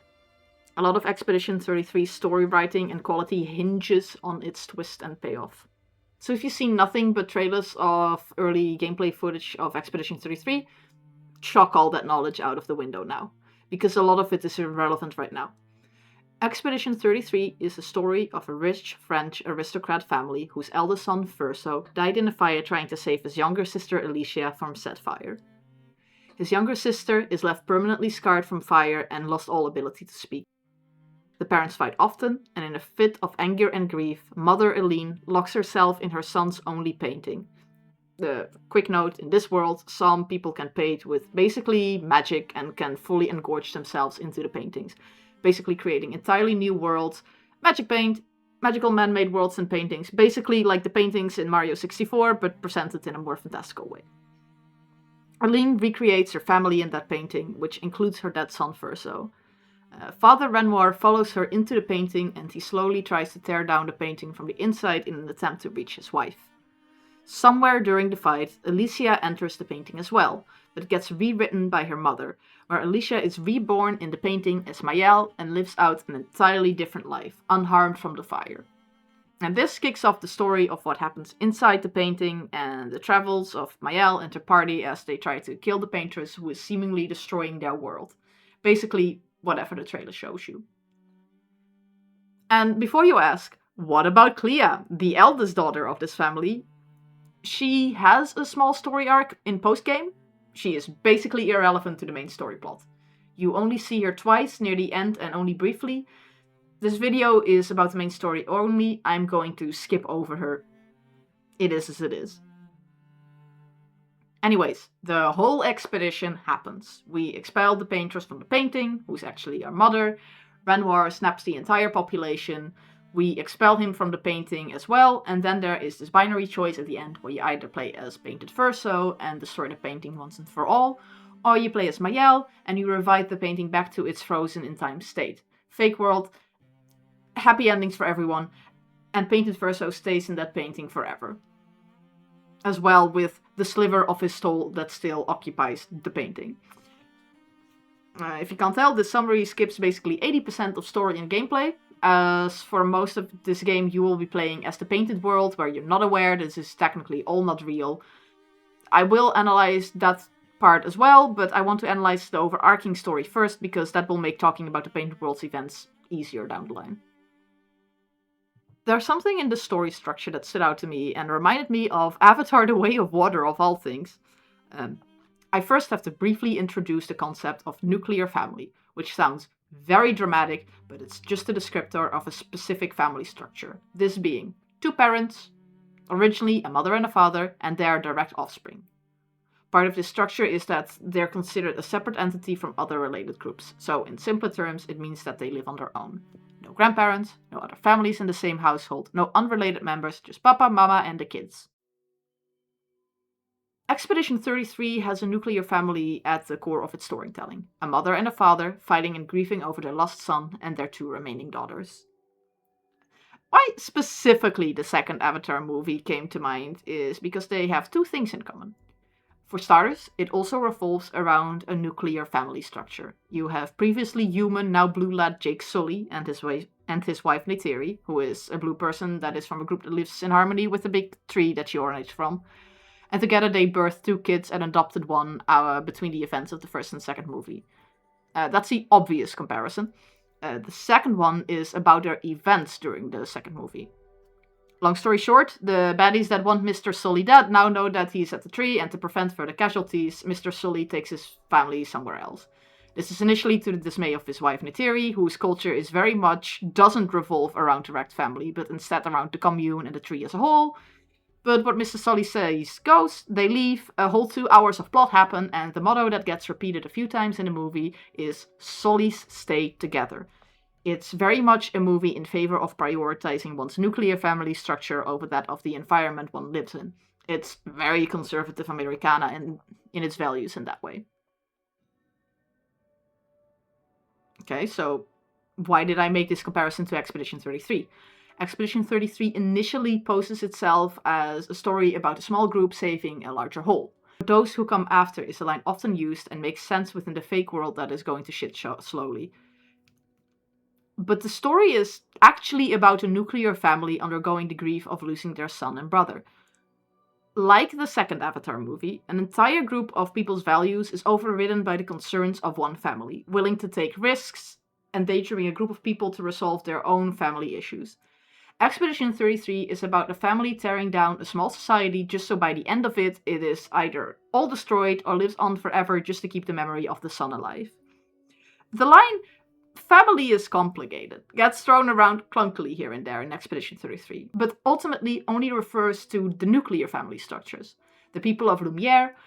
A lot of Expedition 33's story writing and quality hinges on its twist and payoff. So if you've seen nothing but trailers of early gameplay footage of Expedition 33, chuck all that knowledge out of the window now, because a lot of it is irrelevant right now. Expedition 33 is the story of a rich French aristocrat family whose eldest son, Verso, died in a fire trying to save his younger sister, Alicia, from said fire. His younger sister is left permanently scarred from fire and lost all ability to speak. The parents fight often, and in a fit of anger and grief, Mother Eileen locks herself in her son's only painting. The quick note, in this world, some people can paint with basically magic and can fully engorge themselves into the paintings, basically creating entirely new worlds. Magic paint, magical man-made worlds and paintings, basically like the paintings in Mario 64, but presented in a more fantastical way. Arlene recreates her family in that painting, which includes her dead son Verso. Father Renoir follows her into the painting, and he slowly tries to tear down the painting from the inside in an attempt to reach his wife. Somewhere during the fight, Alicia enters the painting as well, but gets rewritten by her mother, where Alicia is reborn in the painting as Mayel and lives out an entirely different life, unharmed from the fire. And this kicks off the story of what happens inside the painting and the travels of Mayel and her party as they try to kill the Paintress who is seemingly destroying their world. Basically, whatever the trailer shows you. And before you ask, what about Clair, the eldest daughter of this family? She has a small story arc in post-game. She is basically irrelevant to the main story plot. You only see her twice near the end and only briefly. This video is about the main story only. I'm going to skip over her. It is as it is. Anyways, the whole expedition happens. We expel the Paintress from the painting, who's actually our mother. Renoir snaps the entire population. We expel him from the painting as well, and then there is this binary choice at the end where you either play as Painted Verso and destroy the painting once and for all, or you play as Mayel and you revive the painting back to its frozen in time state. Fake world, happy endings for everyone, and Painted Verso stays in that painting forever. As well with the sliver of his soul that still occupies the painting. If you can't tell, this summary skips basically 80% of story and gameplay. As for most of this game, you will be playing as the painted world, where you're not aware this is technically all not real. I will analyze that part as well, but I want to analyze the overarching story first, because that will make talking about the painted world's events easier down the line. There's something in the story structure that stood out to me and reminded me of Avatar: The Way of Water of all things. I first have to briefly introduce the concept of nuclear family, which sounds very dramatic, but it's just a descriptor of a specific family structure. This being 2 parents, originally a mother and a father, and their direct offspring. Part of this structure is that they're considered a separate entity from other related groups. So in simpler terms, it means that they live on their own. No grandparents, no other families in the same household, no unrelated members, just papa, mama, and the kids. Expedition 33 has a nuclear family at the core of its storytelling. A mother and a father fighting and grieving over their lost son and their 2 remaining daughters. Why specifically the second Avatar movie came to mind is because they have 2 things in common. For starters, it also revolves around a nuclear family structure. You have previously human, now blue lad Jake Sully and his wife Neytiri, who is a blue person that is from a group that lives in harmony with the big tree that she originates from. And together they birthed 2 kids and adopted one between the events of the first and second movie. That's the obvious comparison. The second one is about their events during the second movie. Long story short, the baddies that want Mr. Sully dead now know that he's at the tree, and to prevent further casualties, Mr. Sully takes his family somewhere else. This is initially to the dismay of his wife Neytiri, whose culture is very much doesn't revolve around direct family, but instead around the commune and the tree as a whole. But what Mr. Sully says goes, they leave, a whole 2 hours of plot happen, and the motto that gets repeated a few times in the movie is Sullys stay together. It's very much a movie in favor of prioritizing one's nuclear family structure over that of the environment one lives in. It's very conservative Americana in its values in that way. Okay, so why did I make this comparison to Expedition 33? Expedition 33 initially poses itself as a story about a small group saving a larger whole. Those who come after is a line often used and makes sense within the fake world that is going to shit slowly. But the story is actually about a nuclear family undergoing the grief of losing their son and brother. Like the second Avatar movie, an entire group of people's values is overridden by the concerns of one family, willing to take risks, endangering a group of people to resolve their own family issues. Expedition 33 is about a family tearing down a small society just so by the end of it, it is either all destroyed or lives on forever just to keep the memory of the son alive. The line, family is complicated, gets thrown around clunkily here and there in Expedition 33, but ultimately only refers to the nuclear family structures. The people of Lumiere,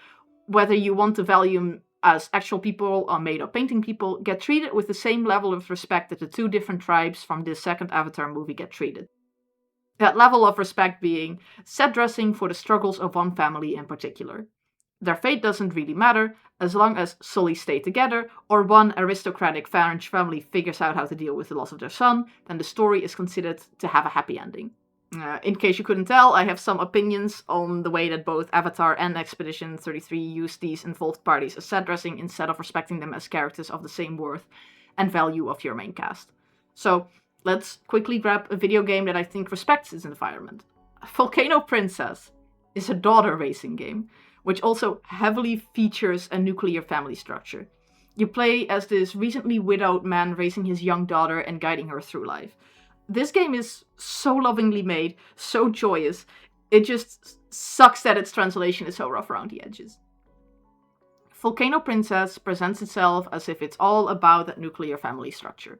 whether you want to value them as actual people or made-up painting people, get treated with the same level of respect that the 2 different tribes from this second Avatar movie get treated. That level of respect being set dressing for the struggles of one family in particular. Their fate doesn't really matter, as long as Sully stay together, or one aristocratic French family figures out how to deal with the loss of their son, then the story is considered to have a happy ending. In case you couldn't tell, I have some opinions on the way that both Avatar and Expedition 33 use these involved parties as set dressing instead of respecting them as characters of the same worth and value of your main cast. So, let's quickly grab a video game that I think respects its environment. Volcano Princess is a daughter racing game, which also heavily features a nuclear family structure. You play as this recently widowed man raising his young daughter and guiding her through life. This game is so lovingly made, so joyous, it just sucks that its translation is so rough around the edges. Volcano Princess presents itself as if it's all about that nuclear family structure.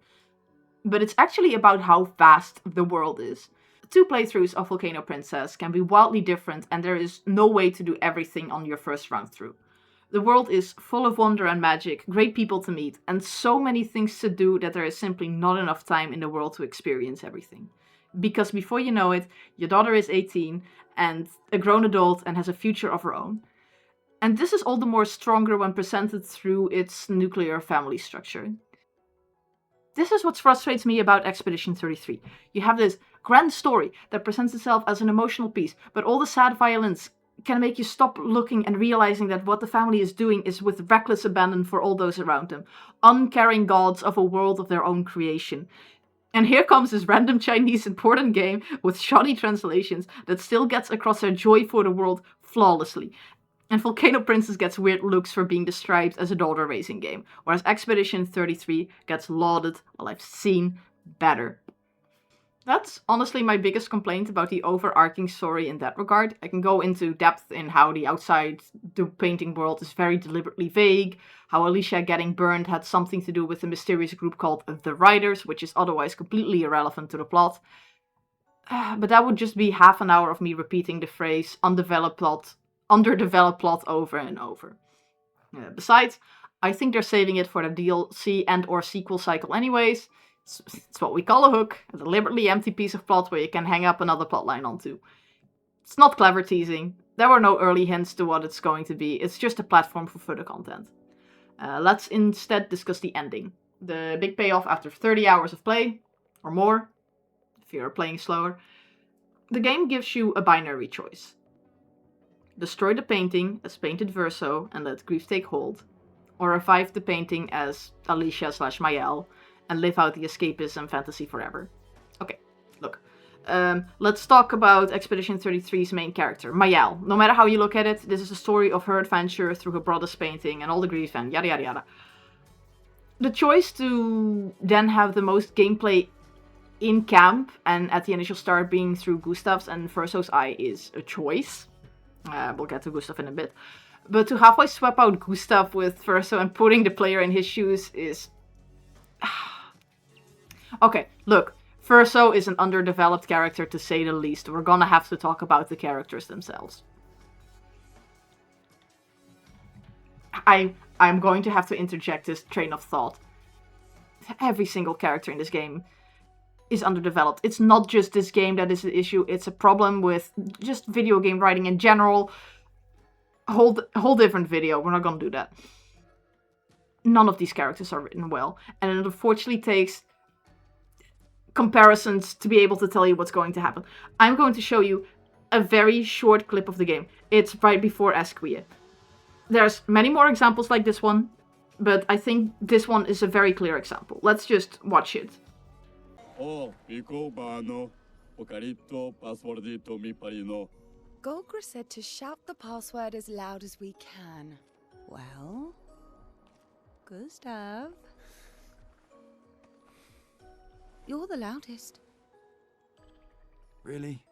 But it's actually about how vast the world is. 2 playthroughs of Volcano Princess can be wildly different, and there is no way to do everything on your first run through. The world is full of wonder and magic, great people to meet, and so many things to do that there is simply not enough time in the world to experience everything. Because before you know it, your daughter is 18 and a grown adult and has a future of her own. And this is all the more stronger when presented through its nuclear family structure. This is what frustrates me about Expedition 33. You have this grand story that presents itself as an emotional piece, but all the sad violence can make you stop looking and realizing that what the family is doing is with reckless abandon for all those around them, uncaring gods of a world of their own creation. And here comes this random Chinese important game with shoddy translations that still gets across their joy for the world flawlessly. And Volcano Princess gets weird looks for being described as a daughter racing game, whereas Expedition 33 gets lauded while I've seen better. That's honestly my biggest complaint about the overarching story in that regard. I can go into depth in how the outside the painting world is very deliberately vague, how Alicia getting burned had something to do with a mysterious group called the Riders, which is otherwise completely irrelevant to the plot. But that would just be half an hour of me repeating the phrase underdeveloped plot over and over. Besides, I think they're saving it for the DLC and or sequel cycle anyways. It's what we call a hook, a deliberately empty piece of plot where you can hang up another plotline onto. It's not clever teasing, there were no early hints to what it's going to be, it's just a platform for further content. Let's instead discuss the ending. The big payoff after 30 hours of play, or more, if you're playing slower. The game gives you a binary choice. Destroy the painting as painted verso and let grief take hold, or revive the painting as Alicia/Mayel and live out the escapism fantasy forever. Okay, look. Let's talk about Expedition 33's main character, Mayel. No matter how you look at it, this is a story of her adventure through her brother's painting and all the grief and yada yada yada. The choice to then have the most gameplay in camp and at the initial start being through Gustav's and Verso's eye is a choice. We'll get to Gustav in a bit. But to halfway swap out Gustav with Verso and putting the player in his shoes is... Okay, look. Verso is an underdeveloped character to say the least. We're gonna have to talk about the characters themselves. I'm going to have to interject this train of thought. Every single character in this game is underdeveloped. It's not just this game that is the issue, it's a problem with just video game writing in general. Whole different video, we're not gonna do that. None of these characters are written well, and it unfortunately takes comparisons to be able to tell you what's going to happen. I'm going to show you a very short clip of the game. It's right before Esquire. There's many more examples like this one, but I think this one is a very clear example. Let's just watch it. Gogra said to shout the password as loud as we can. Well, Gustav, you're the loudest. Really?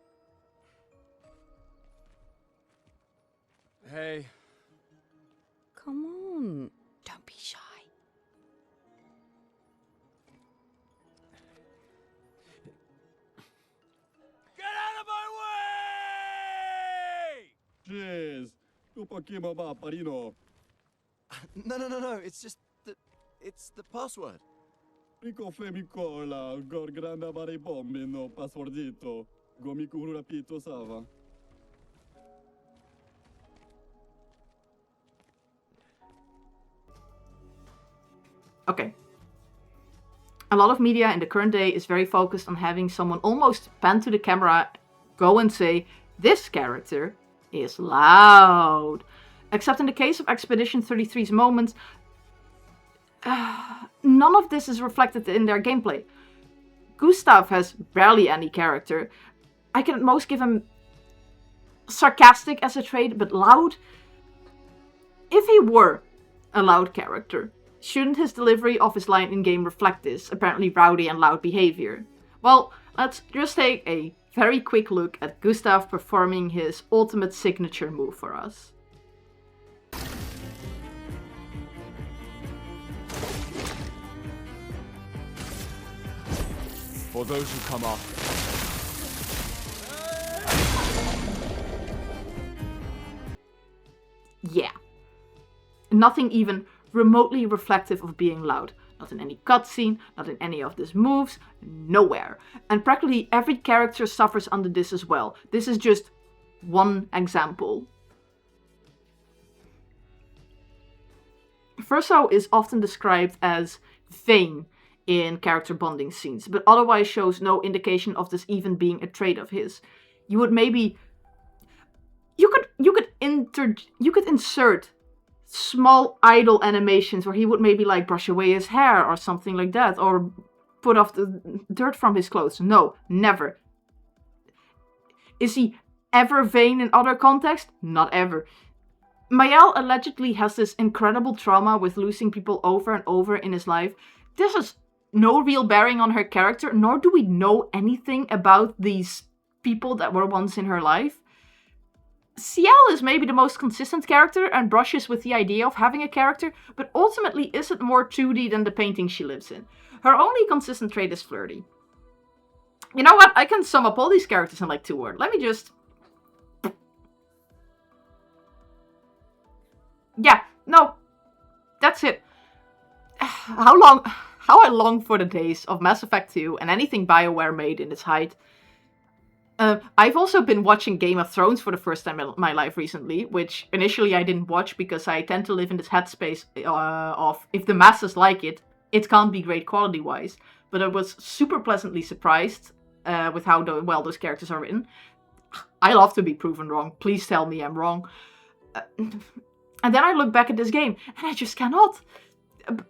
Hey. Come on, don't be shy. Get out of my way! Jeez, No. It's just it's the password. Pico femicola, gor granda vari bombi no passwordito. Okay. A lot of media in the current day is very focused on having someone almost pan to the camera, go and say, this character is loud. Except in the case of Expedition 33's moments, none of this is reflected in their gameplay. Gustav has barely any character. I can at most give him sarcastic as a trait, but loud? If he were a loud character, shouldn't his delivery of his line in-game reflect this apparently rowdy and loud behavior? Well, let's just take a very quick look at Gustav performing his ultimate signature move for us. For those who come after. Yeah. Nothing even remotely reflective of being loud. Not in any cutscene, not in any of these moves, nowhere. And practically every character suffers under this as well. This is just one example. Verso is often described as vain in character bonding scenes, but otherwise shows no indication of this even being a trait of his. You would maybe... You could insert small idle animations where he would maybe like brush away his hair or something like that, or put off the dirt from his clothes. No, never. Is he ever vain in other contexts? Not ever. Mael allegedly has this incredible trauma with losing people over and over in his life. This has no real bearing on her character, nor do we know anything about these people that were once in her life. Sciel is maybe the most consistent character and brushes with the idea of having a character, but ultimately isn't more 2D than the painting she lives in. Her only consistent trait is flirty. You know what? I can sum up all these characters in like 2 words. Let me just... Yeah, no. That's it. How I long for the days of Mass Effect 2 and anything BioWare made in its height. I've also been watching Game of Thrones for the first time in my life recently, which initially I didn't watch because I tend to live in this headspace of if the masses like it, it can't be great quality-wise. But I was super pleasantly surprised with how well those characters are written. I love to be proven wrong. Please tell me I'm wrong. And then I look back at this game, and I just cannot.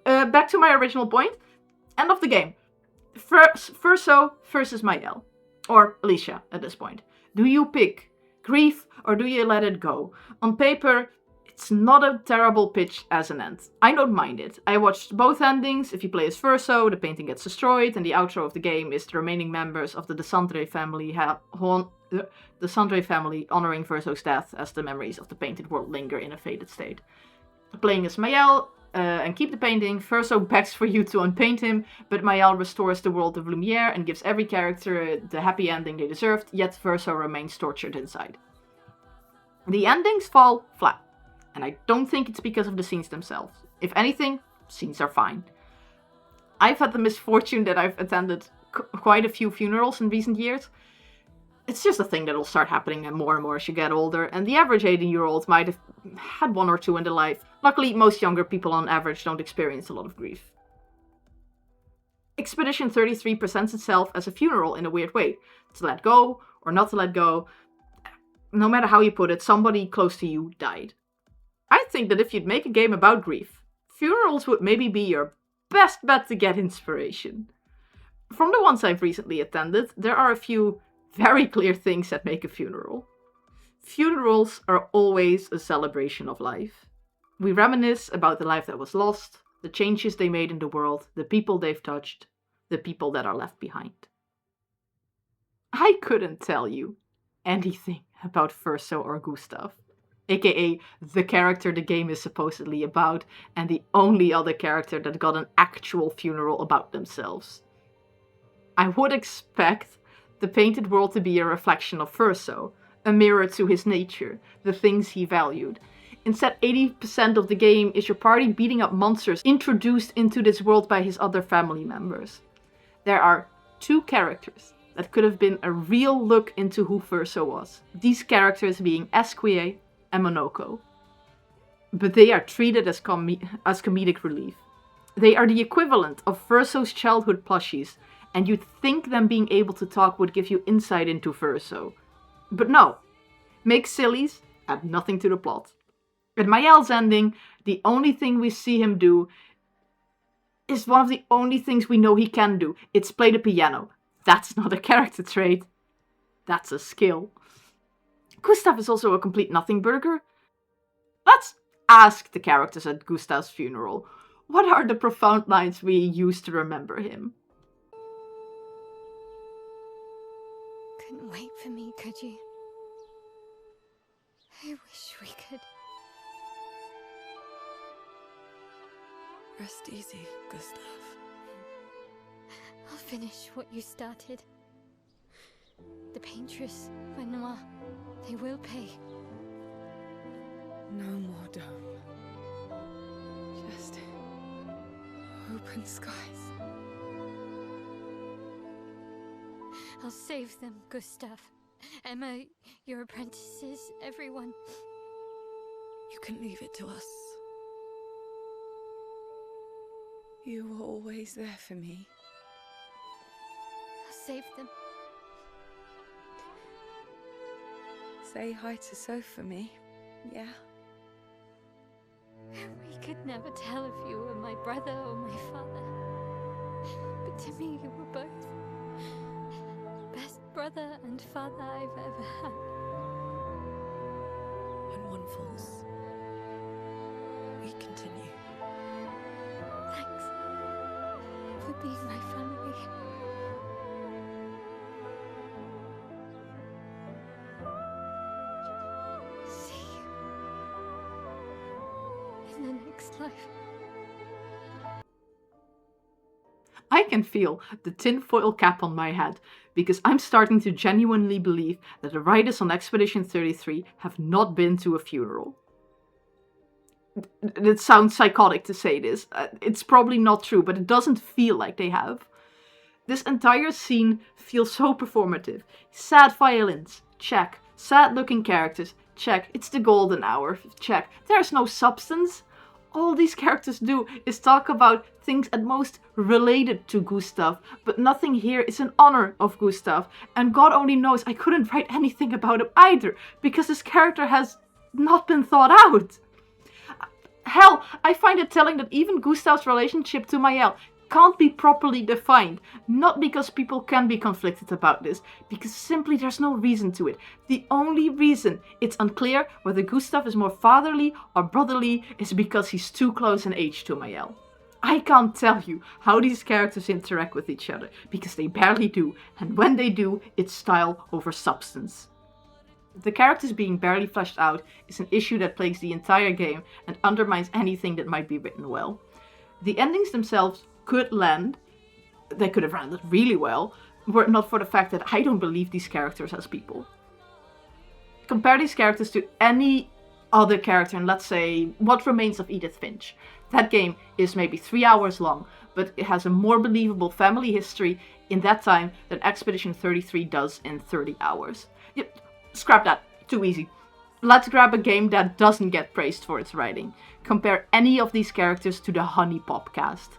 Back to my original point. End of the game. Verso versus Mael. Or Alicia at this point. Do you pick grief or do you let it go? On paper, it's not a terrible pitch as an end. I don't mind it. I watched both endings. If you play as Verso, the painting gets destroyed, and the outro of the game is the remaining members of the Desandre family honoring Verso's death as the memories of the painted world linger in a faded state. Playing as Mael and keep the painting, Verso begs for you to unpaint him, but Mael restores the world of Lumiere and gives every character the happy ending they deserved, yet Verso remains tortured inside. The endings fall flat, and I don't think it's because of the scenes themselves. If anything, scenes are fine. I've had the misfortune that I've attended quite a few funerals in recent years. It's just a thing that'll start happening more and more as you get older, and the average 18-year-old might have had 1 or 2 in their life. Luckily, most younger people on average don't experience a lot of grief. Expedition 33 presents itself as a funeral in a weird way. To let go, or not to let go. No matter how you put it, somebody close to you died. I think that if you'd make a game about grief, funerals would maybe be your best bet to get inspiration. From the ones I've recently attended, there are a few very clear things that make a funeral. Funerals are always a celebration of life. We reminisce about the life that was lost, the changes they made in the world, the people they've touched, the people that are left behind. I couldn't tell you anything about Verso or Gustav, aka the character the game is supposedly about, and the only other character that got an actual funeral about themselves. I would expect the painted world to be a reflection of Verso, a mirror to his nature, the things he valued. Instead, 80% of the game is your party beating up monsters introduced into this world by his other family members. There are 2 characters, that could have been a real look into who Verso was. These characters being Esquire and Monoko. But they are treated as comedic relief. They are the equivalent of Verso's childhood plushies, and you'd think them being able to talk would give you insight into Verso. But no. Make sillies, add nothing to the plot. At Mael's ending, the only thing we see him do is one of the only things we know he can do. It's play the piano. That's not a character trait. That's a skill. Gustav is also a complete nothing burger. Let's ask the characters at Gustav's funeral. What are the profound lines we use to remember him? Couldn't wait for me, could you? I wish we could. Rest easy, Gustav. I'll finish what you started. The Paintress, Renoir, they will pay. No more dome. Just open skies. I'll save them, Gustav. Emma, your apprentices, everyone. You can leave it to us. You were always there for me. I'll save them. Say hi to Soph for me, yeah? We could never tell if you were my brother or my father. But to me, you were both. Best brother and father I've ever had. When one falls, we continue. Thanks for being my family. See you in the next life. I can feel the tinfoil cap on my head, because I'm starting to genuinely believe that the writers on Expedition 33 have not been to a funeral. It sounds psychotic to say this. It's probably not true, but it doesn't feel like they have. This entire scene feels so performative. Sad violins, check. Sad looking characters, check. It's the golden hour, check. There's no substance. All these characters do is talk about things at most related to Gustav, but nothing here is in honor of Gustav. And God only knows I couldn't write anything about him either, because his character has not been thought out. Hell, I find it telling that even Gustav's relationship to Mael can't be properly defined. Not because people can be conflicted about this, because simply there's no reason to it. The only reason it's unclear whether Gustav is more fatherly or brotherly is because he's too close in age to Mael. I can't tell you how these characters interact with each other, because they barely do, and when they do, it's style over substance. The characters being barely fleshed out is an issue that plagues the entire game and undermines anything that might be written well. The endings themselves could land, they could have landed really well, were it not for the fact that I don't believe these characters as people. Compare these characters to any other character in, let's say, What Remains of Edith Finch. That game is maybe 3 hours long, but it has a more believable family history in that time than Expedition 33 does in 30 hours. Scrap that, too easy. Let's grab a game that doesn't get praised for its writing. Compare any of these characters to the Honey Pop cast.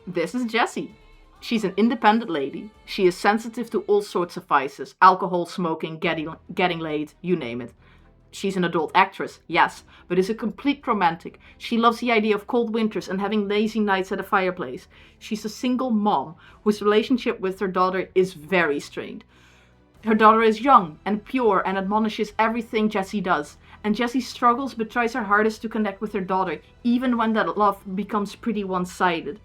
This is Jessie. She's an independent lady. She is sensitive to all sorts of vices. Alcohol, smoking, getting laid, you name it. She's an adult actress, yes, but is a complete romantic. She loves the idea of cold winters and having lazy nights at a fireplace. She's a single mom whose relationship with her daughter is very strained. Her daughter is young and pure and admonishes everything Jessie does. And Jessie struggles but tries her hardest to connect with her daughter, even when that love becomes pretty one-sided.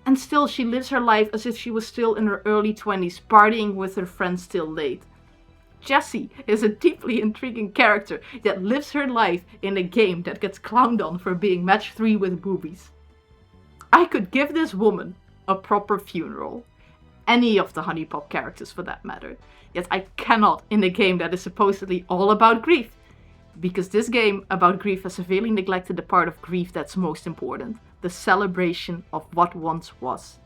And still, she lives her life as if she was still in her early 20s, partying with her friends till late. Jessie is a deeply intriguing character that lives her life in a game that gets clowned on for being match 3 with boobies. I could give this woman a proper funeral. Any of the Honey Pop characters for that matter. Yet I cannot in a game that is supposedly all about grief. Because this game about grief has severely neglected the part of grief that's most important. The celebration of what once was.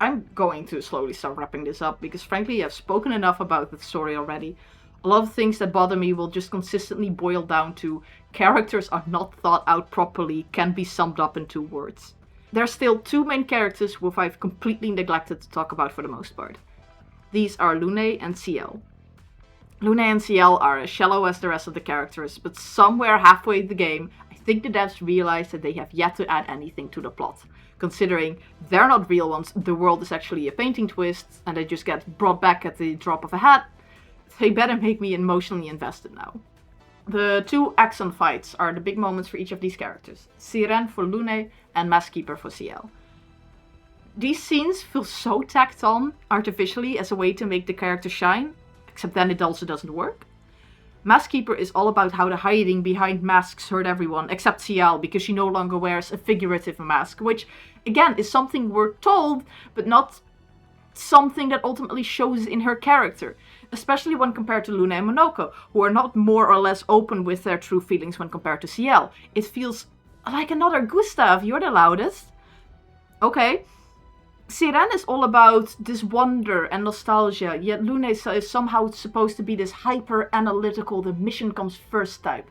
I'm going to slowly start wrapping this up because frankly I've spoken enough about the story already. A lot of things that bother me will just consistently boil down to characters are not thought out properly, can be summed up in 2 words. There are still 2 main characters who I've completely neglected to talk about for the most part. These are Lune and Sciel. Lune and Sciel are as shallow as the rest of the characters, but somewhere halfway the game, I think the devs realized that they have yet to add anything to the plot. Considering they're not real ones, the world is actually a painting twist, and they just get brought back at the drop of a hat, they better make me emotionally invested now. The 2 accent fights are the big moments for each of these characters. Sirène for Lune and Maskkeeper for Sciel. These scenes feel so tacked on artificially as a way to make the character shine, except then it also doesn't work. Maskkeeper is all about how the hiding behind masks hurt everyone, except Sciel, because she no longer wears a figurative mask, which, again, is something we're told, but not something that ultimately shows in her character, especially when compared to Lune and Monoko, who are not more or less open with their true feelings when compared to Sciel. It feels like another Gustav, you're the loudest. Okay. Sirène is all about this wonder and nostalgia, yet Lune is somehow supposed to be this hyper-analytical, the mission comes first type.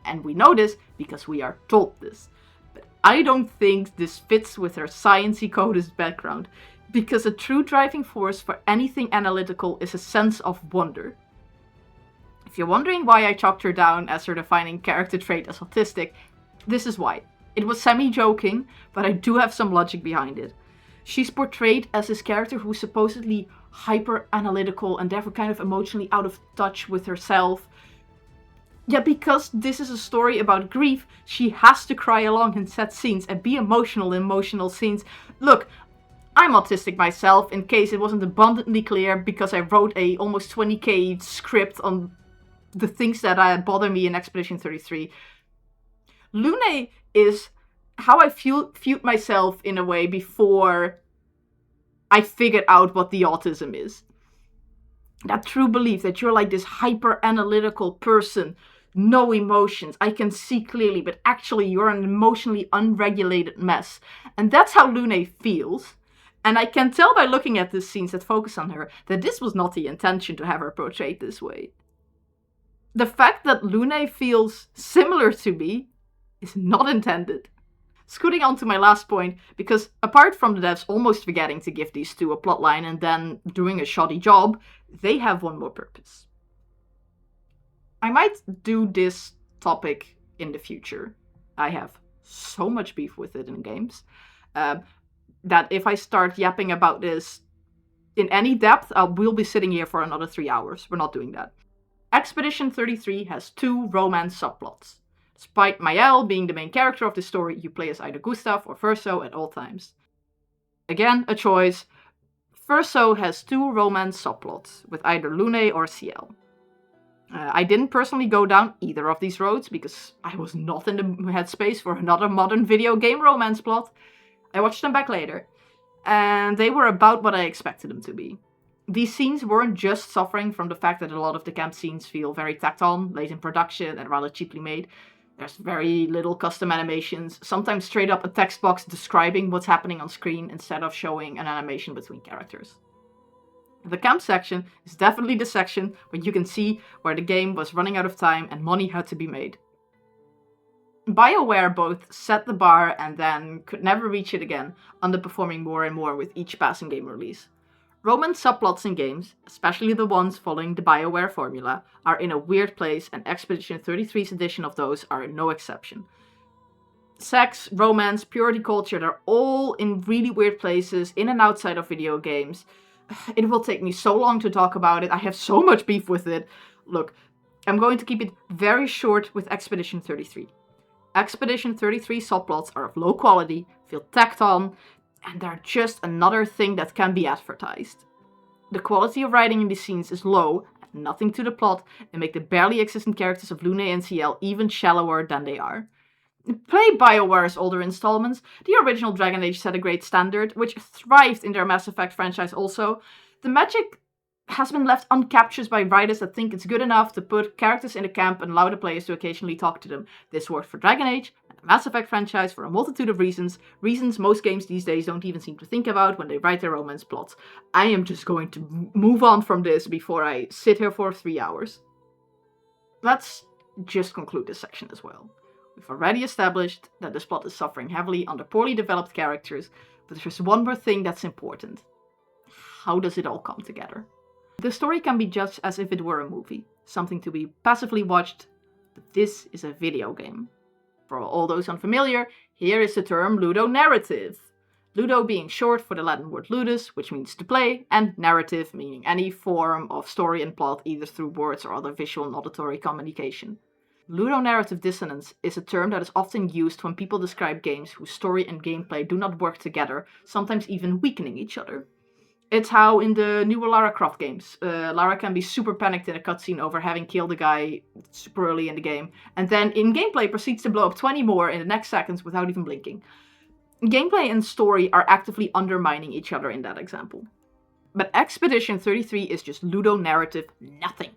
And we know this because we are told this. But I don't think this fits with her sciencey codist background, because a true driving force for anything analytical is a sense of wonder. If you're wondering why I chalked her down as her defining character trait as autistic, this is why. It was semi-joking, but I do have some logic behind it. She's portrayed as this character who's supposedly hyper-analytical and therefore kind of emotionally out of touch with herself. Yet because this is a story about grief, she has to cry along in sad scenes and be emotional in emotional scenes. Look, I'm autistic myself, in case it wasn't abundantly clear, because I wrote a almost 20k script on the things that bother me in Expedition 33. Lune is how I viewed myself in a way before I figured out what the autism is. That true belief that you're like this hyper-analytical person, no emotions, I can see clearly, but actually you're an emotionally unregulated mess. And that's how Lune feels. And I can tell by looking at the scenes that focus on her that this was not the intention to have her portrayed this way. The fact that Lune feels similar to me is not intended. Scooting on to my last point, because apart from the devs almost forgetting to give these 2 a plotline and then doing a shoddy job, they have one more purpose. I might do this topic in the future. I have so much beef with it in games, that if I start yapping about this in any depth, we'll be sitting here for another 3 hours. We're not doing that. Expedition 33 has 2 romance subplots. Despite Maël being the main character of the story, you play as either Gustav or Verso at all times. Again, a choice. Verso has 2 romance subplots, with either Lune or Sciel. I didn't personally go down either of these roads, because I was not in the headspace for another modern video game romance plot. I watched them back later, and they were about what I expected them to be. These scenes weren't just suffering from the fact that a lot of the camp scenes feel very tacked on, late in production, and rather cheaply made. There's very little custom animations, sometimes straight up a text box describing what's happening on screen instead of showing an animation between characters. The camp section is definitely the section where you can see where the game was running out of time and money had to be made. BioWare both set the bar and then could never reach it again, underperforming more and more with each passing game release. Romance subplots in games, especially the ones following the BioWare formula, are in a weird place, and Expedition 33's edition of those are no exception. Sex, romance, purity culture, they're all in really weird places, in and outside of video games. It will take me so long to talk about it, I have so much beef with it. Look, I'm going to keep it very short with Expedition 33. Expedition 33 subplots are of low quality, feel tacked on, and they're just another thing that can be advertised. The quality of writing in these scenes is low, add nothing to the plot, and make the barely existent characters of Lune and Sciel even shallower than they are. Play BioWare's older installments. The original Dragon Age set a great standard, which thrived in their Mass Effect franchise also. The magic has been left uncaptured by writers that think it's good enough to put characters in a camp and allow the players to occasionally talk to them. This worked for Dragon Age, and the Mass Effect franchise for a multitude of reasons most games these days don't even seem to think about when they write their romance plots. I am just going to move on from this before I sit here for 3 hours. Let's just conclude this section as well. We've already established that this plot is suffering heavily under poorly developed characters, but there's one more thing that's important. How does it all come together? The story can be judged as if it were a movie, something to be passively watched, but this is a video game. For all those unfamiliar, here is the term ludonarrative. Ludo being short for the Latin word ludus, which means to play, and narrative meaning any form of story and plot either through words or other visual and auditory communication. Ludonarrative dissonance is a term that is often used when people describe games whose story and gameplay do not work together, sometimes even weakening each other. It's how in the newer Lara Croft games, Lara can be super panicked in a cutscene over having killed a guy super early in the game, and then in gameplay proceeds to blow up 20 more in the next seconds without even blinking. Gameplay and story are actively undermining each other in that example. But Expedition 33 is just ludonarrative nothing.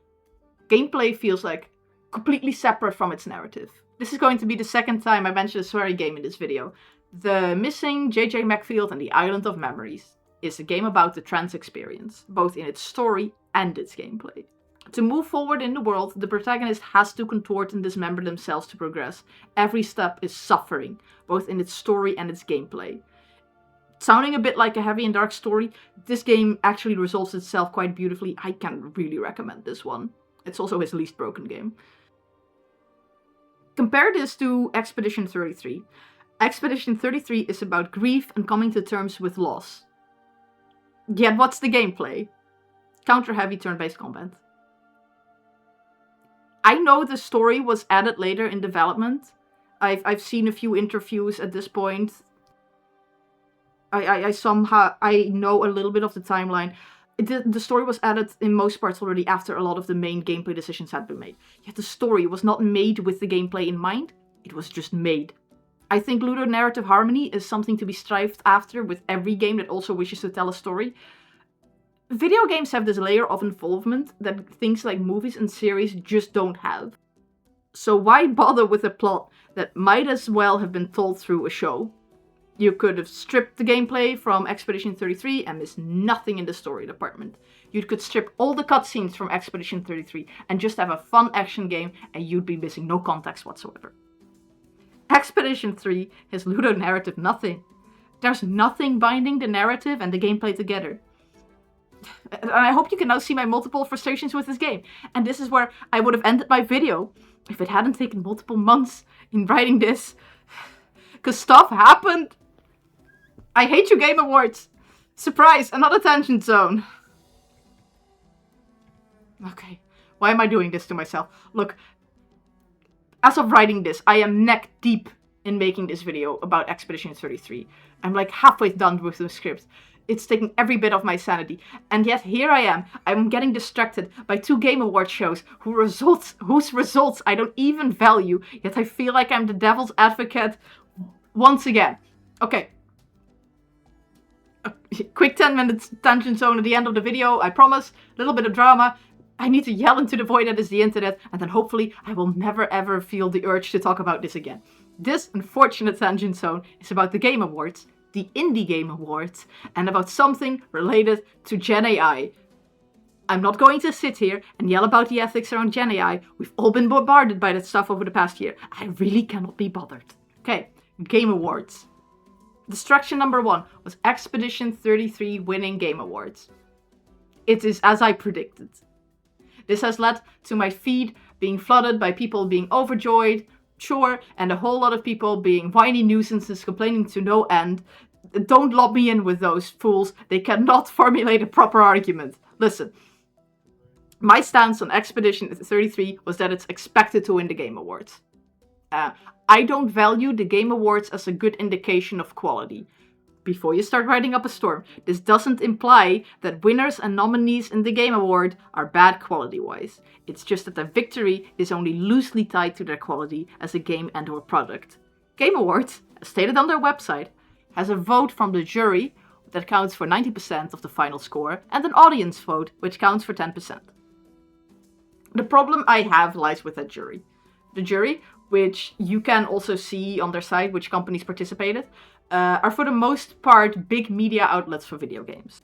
Gameplay feels like completely separate from its narrative. This is going to be the second time I mention a sweary game in this video. The Missing J.J. Macfield and the Island of Memories is a game about the trans experience, both in its story and its gameplay. To move forward in the world, the protagonist has to contort and dismember themselves to progress. Every step is suffering, both in its story and its gameplay. Sounding a bit like a heavy and dark story, this game actually resolves itself quite beautifully. I can really recommend this one. It's also his least broken game. Compare this to Expedition 33. Expedition 33 is about grief and coming to terms with loss. Yet what's the gameplay? Counter-heavy turn-based combat. I know the story was added later in development. I've seen a few interviews at this point. I know a little bit of the timeline. The story was added in most parts already after a lot of the main gameplay decisions had been made. Yet the story was not made with the gameplay in mind, it was just made. I think ludonarrative harmony is something to be strived after with every game that also wishes to tell a story. Video games have this layer of involvement that things like movies and series just don't have. So why bother with a plot that might as well have been told through a show? You could have stripped the gameplay from Expedition 33 and missed nothing in the story department. You could strip all the cutscenes from Expedition 33 and just have a fun action game and you'd be missing no context whatsoever. Expedition 3 is ludonarrative nothing. There's nothing binding the narrative and the gameplay together. And I hope you can now see my multiple frustrations with this game. And this is where I would have ended my video if it hadn't taken multiple months in writing this. Because stuff happened. I hate you, Game Awards. Surprise, another tangent zone. Okay, why am I doing this to myself? Look, as of writing this, I am neck deep in making this video about Expedition 33. I'm like halfway done with the script. It's taking every bit of my sanity. And yet here I am. I'm getting distracted by 2 Game Awards shows whose results I don't even value. Yet I feel like I'm the devil's advocate once again. Okay. A quick 10 minutes tangent zone at the end of the video, I promise. A little bit of drama. I need to yell into the void that is the internet, and then hopefully I will never ever feel the urge to talk about this again. This unfortunate tangent zone is about the Game Awards, the Indie Game Awards, and about something related to Gen AI. I'm not going to sit here and yell about the ethics around Gen AI. We've all been bombarded by that stuff over the past year. I really cannot be bothered. Okay, Game Awards. Destruction number 1 was Expedition 33 winning Game Awards. It is as I predicted. This has led to my feed being flooded by people being overjoyed, sure, and a whole lot of people being whiny nuisances complaining to no end. Don't lob me in with those fools. They cannot formulate a proper argument. Listen, my stance on Expedition 33 was that it's expected to win the Game Awards. I don't value the Game Awards as a good indication of quality. Before you start writing up a storm, this doesn't imply that winners and nominees in the Game Award are bad quality-wise. It's just that their victory is only loosely tied to their quality as a game and/or product. Game Awards, as stated on their website, has a vote from the jury that counts for 90% of the final score and an audience vote which counts for 10%. The problem I have lies with that jury. The jury, which you can also see on their site which companies participated, are for the most part big media outlets for video games.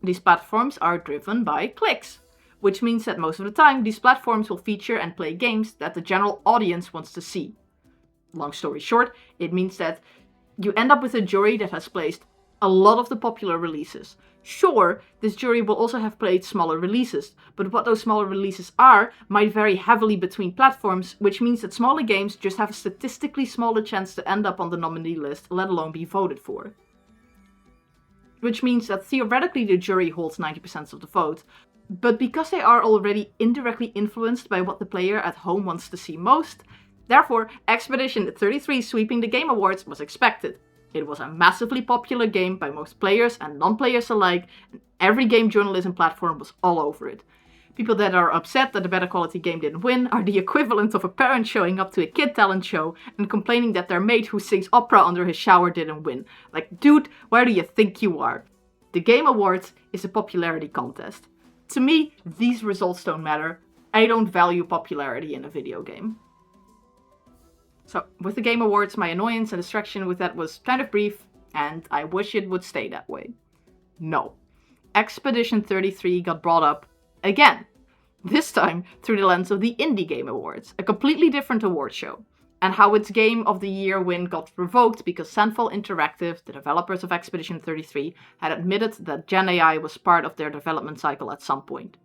These platforms are driven by clicks, which means that most of the time these platforms will feature and play games that the general audience wants to see. Long story short, it means that you end up with a jury that has placed a lot of the popular releases. Sure, this jury will also have played smaller releases, but what those smaller releases are might vary heavily between platforms, which means that smaller games just have a statistically smaller chance to end up on the nominee list, let alone be voted for. Which means that theoretically the jury holds 90% of the vote, but because they are already indirectly influenced by what the player at home wants to see most, therefore Expedition 33 sweeping the Game Awards was expected. It was a massively popular game by most players and non-players alike, and every game journalism platform was all over it. People that are upset that a better quality game didn't win are the equivalent of a parent showing up to a kid talent show and complaining that their mate who sings opera under his shower didn't win. Like, dude, where do you think you are? The Game Awards is a popularity contest. To me, these results don't matter. I don't value popularity in a video game. So, with the Game Awards, my annoyance and distraction with that was kind of brief, and I wish it would stay that way. No. Expedition 33 got brought up again. This time through the lens of the Indie Game Awards, a completely different award show, and how its Game of the Year win got revoked because Sandfall Interactive, the developers of Expedition 33, had admitted that Gen AI was part of their development cycle at some point.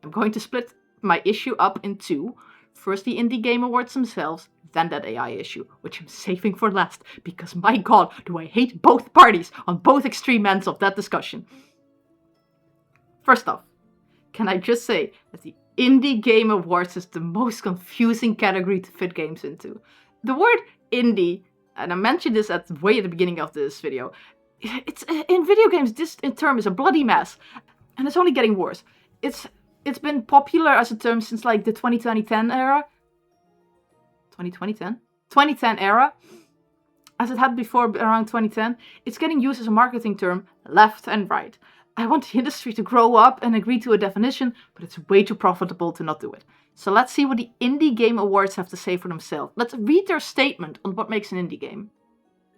I'm going to split my issue up in two. First the Indie Game Awards themselves, then that AI issue, which I'm saving for last, because my god, do I hate both parties on both extreme ends of that discussion. First off, can I just say that the Indie Game Awards is the most confusing category to fit games into. The word indie, and I mentioned this way at the beginning of this video, it's in video games this term is a bloody mess, and it's only getting worse. It's been popular as a term since like the 2010 era. 2010 era, as it had before around 2010. It's getting used as a marketing term left and right. I want the industry to grow up and agree to a definition, but it's way too profitable to not do it. So let's see what the Indie Game Awards have to say for themselves. Let's read their statement on what makes an indie game.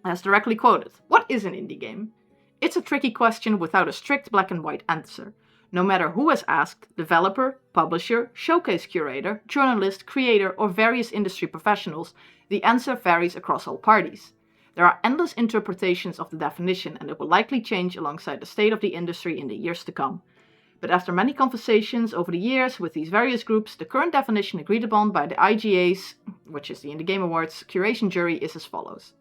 As directly quoted, what is an indie game? It's a tricky question without a strict black and white answer. No matter who is asked, developer, publisher, showcase curator, journalist, creator, or various industry professionals, the answer varies across all parties. There are endless interpretations of the definition, and it will likely change alongside the state of the industry in the years to come. But after many conversations over the years with these various groups, the current definition agreed upon by the IGA's, which is the Indie Game Awards, curation jury is as follows.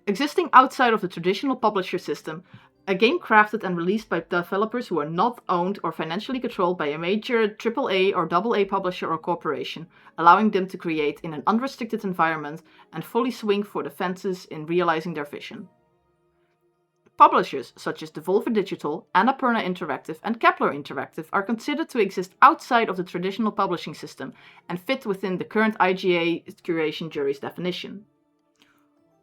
Existing outside of the traditional publisher system, a game crafted and released by developers who are not owned or financially controlled by a major AAA or AA publisher or corporation, allowing them to create in an unrestricted environment and fully swing for the fences in realizing their vision. Publishers such as Devolver Digital, Annapurna Interactive, and Kepler Interactive are considered to exist outside of the traditional publishing system and fit within the current IGA curation jury's definition.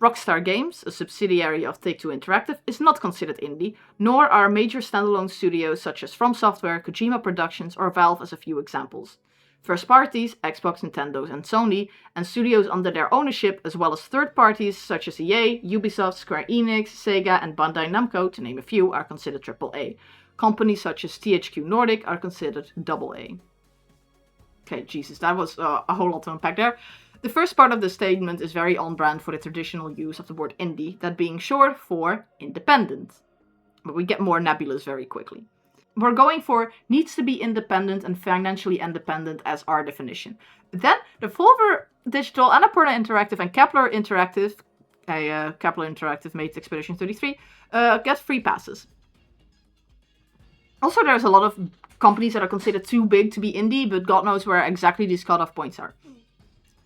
Rockstar Games, a subsidiary of Take-Two Interactive, is not considered indie, nor are major standalone studios such as From Software, Kojima Productions, or Valve as a few examples. First parties, Xbox, Nintendo, and Sony, and studios under their ownership, as well as third parties such as EA, Ubisoft, Square Enix, Sega, and Bandai Namco, to name a few, are considered AAA. Companies such as THQ Nordic are considered AA. Okay, Jesus, that was a whole lot to unpack there. The first part of the statement is very on-brand for the traditional use of the word indie, that being short for independent. But we get more nebulous very quickly. We're going for needs to be independent and financially independent as our definition. But then, Devolver Digital, Annapurna Interactive, and Kepler Interactive, Kepler Interactive made Expedition 33, get free passes. Also, there's a lot of companies that are considered too big to be indie, but God knows where exactly these cutoff points are.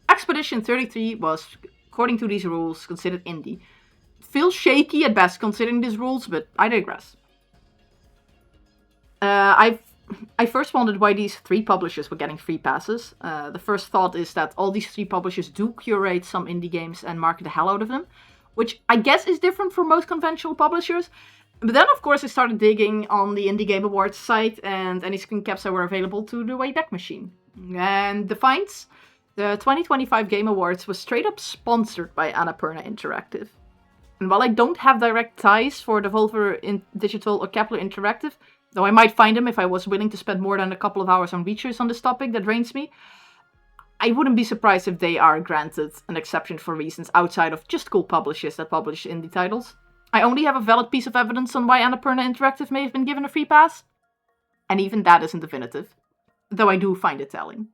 Expedition 33 was, according to these rules, considered indie. Feels shaky at best considering these rules, but I digress. I first wondered why these three publishers were getting free passes. The first thought is that all these three publishers do curate some indie games and market the hell out of them, which I guess is different from most conventional publishers. But then, of course, I started digging on the Indie Game Awards site, and any screen caps that were available to the Wayback Machine. And the finds? The 2025 Game Awards was straight up sponsored by Annapurna Interactive. And while I don't have direct ties for Devolver Digital or Kepler Interactive, though I might find them if I was willing to spend more than a couple of hours on research on this topic that drains me, I wouldn't be surprised if they are granted an exception for reasons outside of just cool publishers that publish indie titles. I only have a valid piece of evidence on why Annapurna Interactive may have been given a free pass, and even that isn't definitive, though I do find it telling.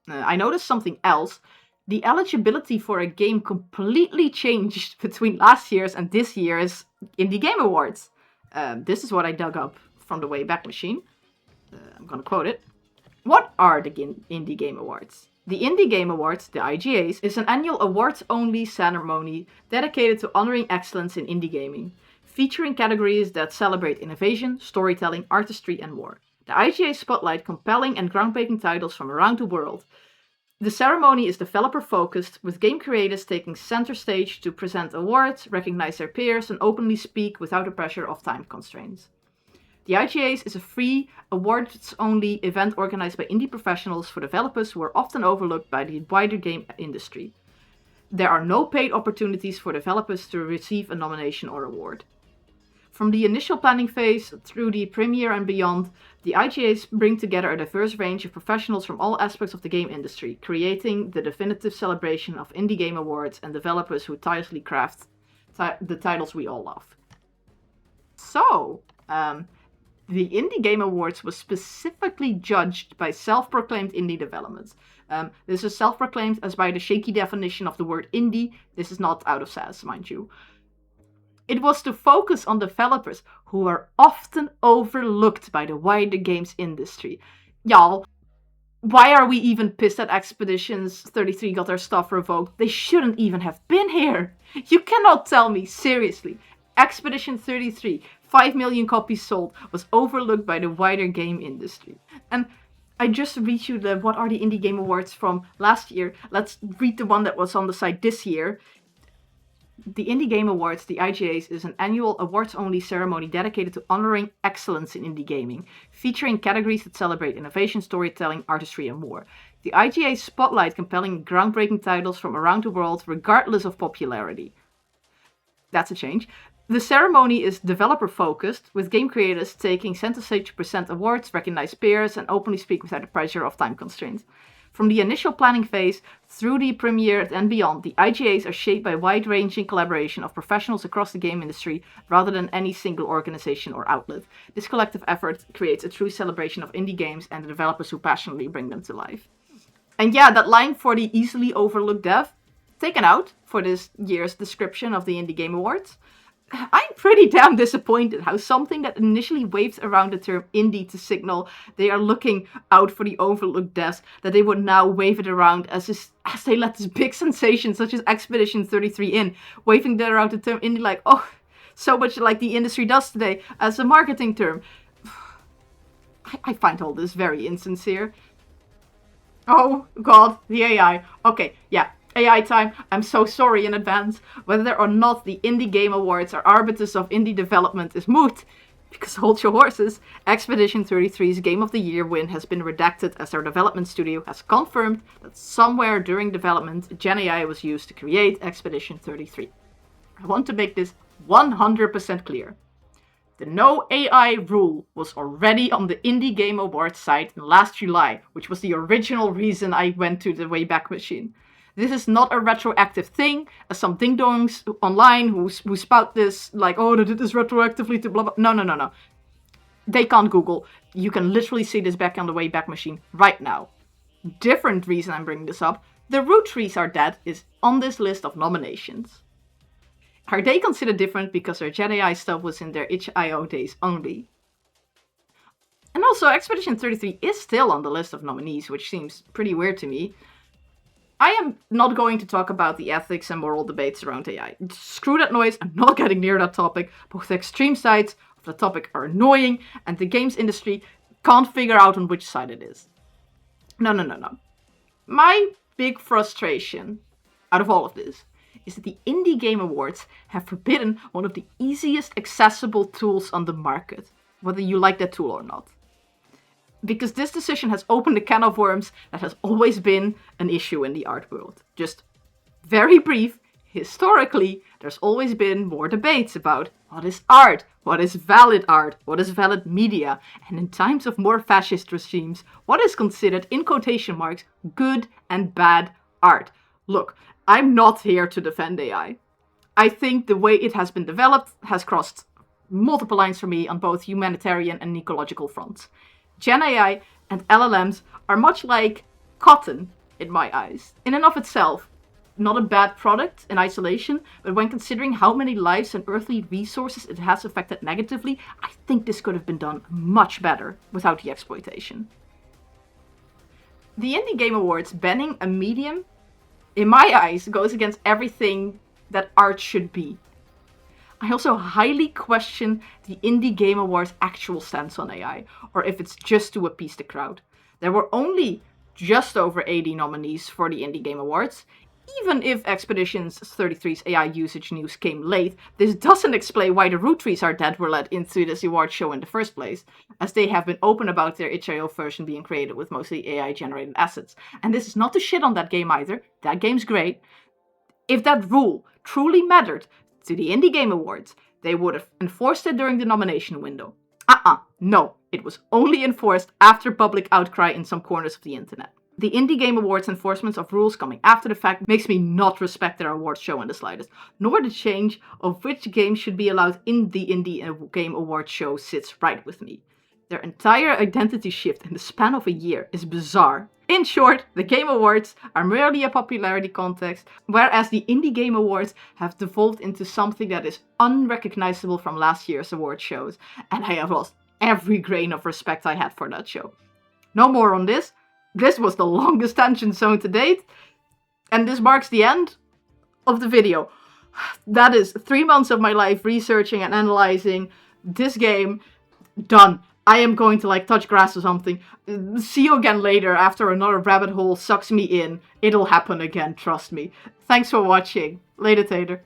I noticed something else. The eligibility for a game completely changed between last year's and this year's Indie Game Awards. This is what I dug up from the Wayback Machine. I'm gonna quote it. What are the Indie Game Awards? The Indie Game Awards, the IGAs, is an annual awards-only ceremony dedicated to honoring excellence in indie gaming, featuring categories that celebrate innovation, storytelling, artistry, and more. The IGAs spotlight compelling and groundbreaking titles from around the world. The ceremony is developer-focused, with game creators taking center stage to present awards, recognize their peers, and openly speak without the pressure of time constraints. The IGAs is a free, awards-only event organized by indie professionals for developers who are often overlooked by the wider game industry. There are no paid opportunities for developers to receive a nomination or award. From the initial planning phase through the premiere and beyond, the IGAs bring together a diverse range of professionals from all aspects of the game industry, creating the definitive celebration of indie game awards and developers who tirelessly craft the titles we all love. So, the Indie Game Awards was specifically judged by self-proclaimed indie developments. This is self-proclaimed as by the shaky definition of the word indie. This is not out of SAS, mind you. It was to focus on developers who are often overlooked by the wider games industry. Y'all, why are we even pissed that Expeditions 33 got their stuff revoked? They shouldn't even have been here. You cannot tell me, seriously, Expedition 33, 5 million copies sold, was overlooked by the wider game industry. And I just read you the What Are the Indie Game Awards from last year. Let's read the one that was on the site this year. The Indie Game Awards, the IGAs, is an annual awards-only ceremony dedicated to honoring excellence in indie gaming, featuring categories that celebrate innovation, storytelling, artistry, and more. The IGAs spotlight compelling, groundbreaking titles from around the world, regardless of popularity. That's a change. The ceremony is developer-focused, with game creators taking center stage to present awards, recognize peers, and openly speak without the pressure of time constraints. From the initial planning phase through the premiere and beyond, the IGAs are shaped by wide-ranging collaboration of professionals across the game industry rather than any single organization or outlet. This collective effort creates a true celebration of indie games and the developers who passionately bring them to life. And yeah, that line for the easily overlooked dev, taken out for this year's description of the Indie Game Awards. I'm pretty damn disappointed how something that initially waved around the term indie to signal they are looking out for the overlooked devs, that they would now wave it around as they let this big sensation such as Expedition 33 in, waving that around the term indie like, oh, so much like the industry does today as a marketing term. I find all this very insincere. Oh god, the AI. Okay, yeah. AI time, I'm so sorry in advance. Whether or not the Indie Game Awards are arbiters of indie development is moot. Because hold your horses, Expedition 33's Game of the Year win has been redacted as their development studio has confirmed that somewhere during development, Gen AI was used to create Expedition 33. I want to make this 100% clear. The no AI rule was already on the Indie Game Awards site in last July, which was the original reason I went to the Wayback Machine. This is not a retroactive thing, as some ding-dongs online who spout this, like, oh, they did this retroactively to blah blah. No. They can't Google. You can literally see this back on the Wayback Machine right now. Different reason I'm bringing this up, The Root Trees Are Dead is on this list of nominations. Are they considered different because their Gen AI stuff was in their itch.io days only? And also, Expedition 33 is still on the list of nominees, which seems pretty weird to me. I am not going to talk about the ethics and moral debates around AI. Screw that noise, I'm not getting near that topic. Both extreme sides of the topic are annoying, and the games industry can't figure out on which side it is. No. My big frustration out of all of this is that the Indie Game Awards have forbidden one of the easiest accessible tools on the market, whether you like that tool or not. because this decision has opened a can of worms that has always been an issue in the art world. Just very brief, historically, there's always been more debates about what is art, what is valid media, and in times of more fascist regimes, what is considered, in quotation marks, good and bad art. Look, I'm not here to defend AI. I think the way it has been developed has crossed multiple lines for me on both humanitarian and ecological fronts. Gen AI and LLMs are much like cotton, in my eyes. In and of itself, not a bad product in isolation, but when considering how many lives and earthly resources it has affected negatively, I think this could have been done much better without the exploitation. The Indie Game Awards banning a medium, in my eyes, goes against everything that art should be. I also highly question the Indie Game Awards' actual stance on AI, or if it's just to appease the crowd. There were only just over 80 nominees for the Indie Game Awards. Even if Expeditions 33's AI usage news came late, this doesn't explain why the root trees are dead were let into this award show in the first place, as they have been open about their itch.io version being created with mostly AI-generated assets. And this is not to shit on that game either, that game's great. If that rule truly mattered to the Indie Game Awards, they would have enforced it during the nomination window. No, it was only enforced after public outcry in some corners of the internet. The Indie Game Awards enforcement of rules coming after the fact makes me not respect their awards show in the slightest, nor the change of which games should be allowed in the Indie Game Awards show sits right with me. Their entire identity shift in the span of a year is bizarre. In short, the Game Awards are merely a popularity contest, whereas the Indie Game Awards have devolved into something that is unrecognizable from last year's award shows, and I have lost every grain of respect I had for that show. No more on this. This was the longest tangent zone to date, and this marks the end of the video. That is 3 months of my life researching and analyzing this game. Done. I am going to touch grass or something. See you again later after another rabbit hole sucks me in. It'll happen again, trust me. Thanks for watching. Later, Tater.